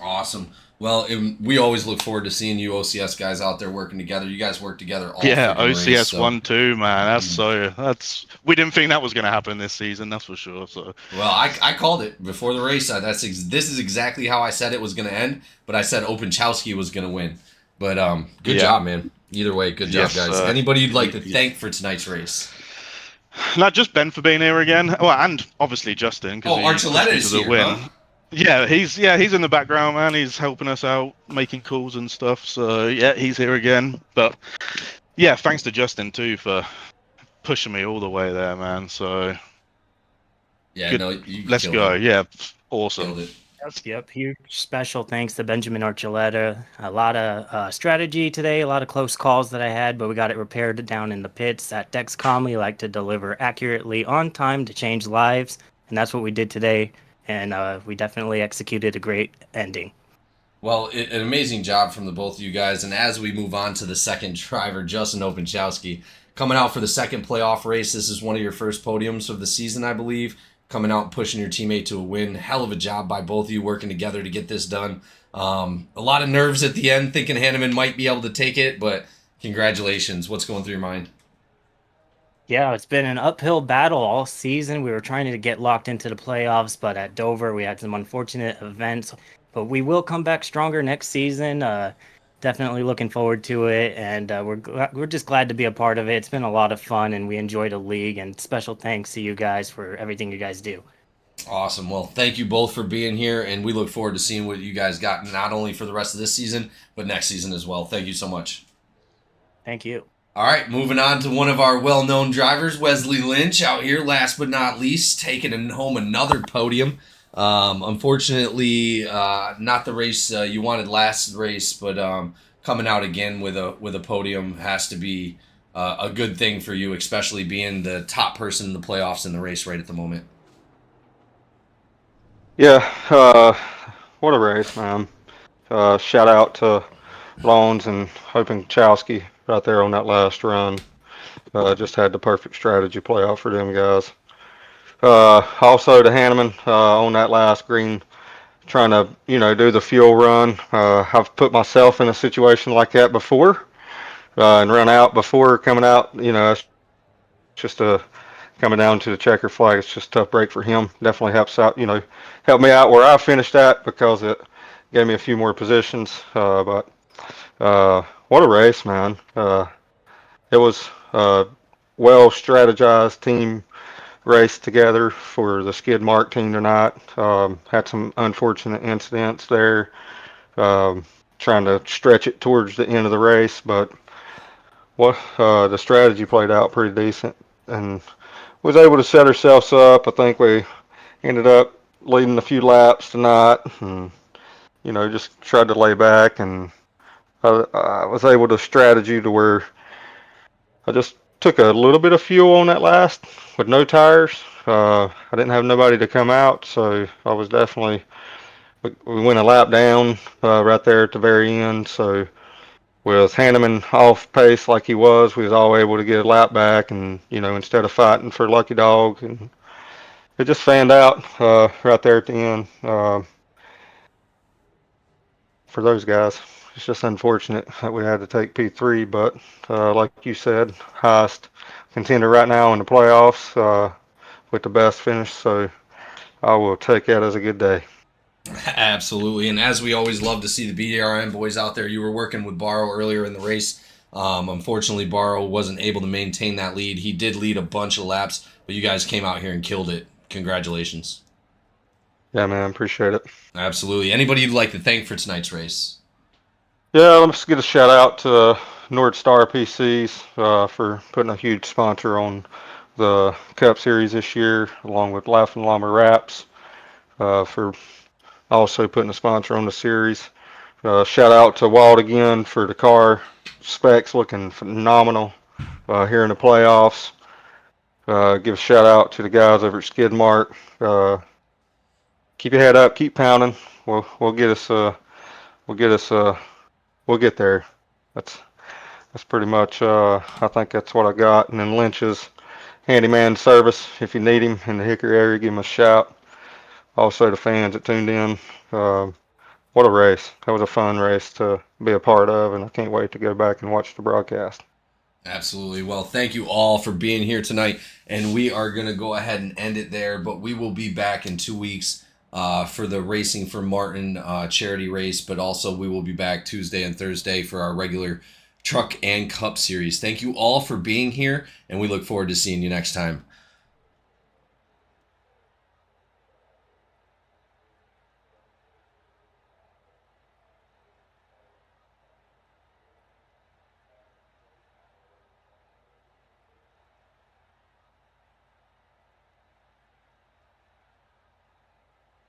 Awesome. Well, we always look forward to seeing you OCS guys out there working together. You guys work together all
Yeah,
freaking
OCS
race, so.
1-2, man. We didn't think that was going to happen this season, that's for sure. So
Well, I called it before the race. This is exactly how I said it was going to end, but I said Openchowski was going to win. But good job, man. Either way, good job,
Yes,
guys. Anybody you'd like to thank for tonight's race?
not just Ben for being here again. Well, and obviously Justin.
Oh, Archuleta is here, huh?
Yeah, he's in the background, man. He's helping us out, making calls and stuff. So yeah, he's here again. But yeah, thanks to Justin too for pushing me all the way there, man. So
Yeah,
good.
no, you
Let's
killed
go.
it.
Yeah,
Killed
awesome.
it.
Yep. Huge special thanks to Benjamin Archuleta. A lot of strategy today, a lot of close calls that I had, but we got it repaired down in the pits. At Dexcom, we like to deliver accurately on time to change lives, and that's what we did today. And we definitely executed a great ending.
Well, an amazing job from the both of you guys. And as we move on to the second driver, Justin Openchowski, coming out for the second playoff race. This is one of your first podiums of the season, I believe. Coming out and pushing your teammate to a win. Hell of a job by both of you working together to get this done. A lot of nerves at the end, thinking Hanneman might be able to take it, but congratulations. What's going through your mind?
Yeah, it's been an uphill battle all season. We were trying to get locked into the playoffs, but at Dover we had some unfortunate events. But we will come back stronger next season. Definitely looking forward to it, and we're just glad to be a part of it. It's been a lot of fun, and we enjoyed the league. And special thanks to you guys for everything you guys do.
Awesome. Well, thank you both for being here, and we look forward to seeing what you guys got, not only for the rest of this season, but next season as well. Thank you so much.
Thank you.
All right, moving on to one of our well-known drivers, Wesley Lynch, out here, last but not least, taking home another podium. Unfortunately, not the race you wanted last race, but coming out again with a podium has to be a good thing for you, especially being the top person in the playoffs in the race right at the moment.
Yeah, what a race, man. Shout out to Lawns and Openchowski right there on that last run. Just had the perfect strategy play out for them guys. Also to Hanneman on that last green, trying to do the fuel run. I've put myself in a situation like that before and run out before coming out. It's just a coming down to the checker flag, it's just a tough break for him. Definitely helps out, help me out where I finished at because it gave me a few more positions. But what a race, man. It was a well strategized team race together for the skid mark team tonight. Had some unfortunate incidents there, trying to stretch it towards the end of the race, but the strategy played out pretty decent and was able to set ourselves up. I think we ended up leading a few laps tonight, and just tried to lay back, and I was able to strategy to where I just took a little bit of fuel on that last with no tires. I didn't have nobody to come out, so I was definitely, we went a lap down right there at the very end. So with Hanneman off pace like he was, we was all able to get a lap back, and instead of fighting for Lucky Dog, and it just fanned out right there at the end for those guys. It's just unfortunate that we had to take P3, but like you said, highest contender right now in the playoffs with the best finish, so I will take that as a good day.
Absolutely, and as we always love to see the BDRM boys out there, you were working with Barrow earlier in the race. Unfortunately, Barrow wasn't able to maintain that lead. He did lead a bunch of laps, but you guys came out here and killed it. Congratulations.
Yeah, man, appreciate it.
Absolutely. Anybody you'd like to thank for tonight's race?
Yeah, let's get a shout out to North Star PCs for putting a huge sponsor on the Cup Series this year, along with Laughing Llama Wraps for also putting a sponsor on the series. Shout out to Walt again for the car specs looking phenomenal here in the playoffs. Give a shout out to the guys over at Skidmark. Keep your head up, keep pounding. We'll get there. That's pretty much. I think that's what I got. And then Lynch's handyman service. If you need him in the Hickory area, give him a shout. Also, the fans that tuned in. What a race! That was a fun race to be a part of, and I can't wait to go back and watch the broadcast.
Absolutely. Well, thank you all for being here tonight, and we are going to go ahead and end it there, but we will be back in 2 weeks for the Racing for Martin charity race, but also we will be back Tuesday and Thursday for our regular Truck and Cup series. Thank you all for being here, and we look forward to seeing you next time.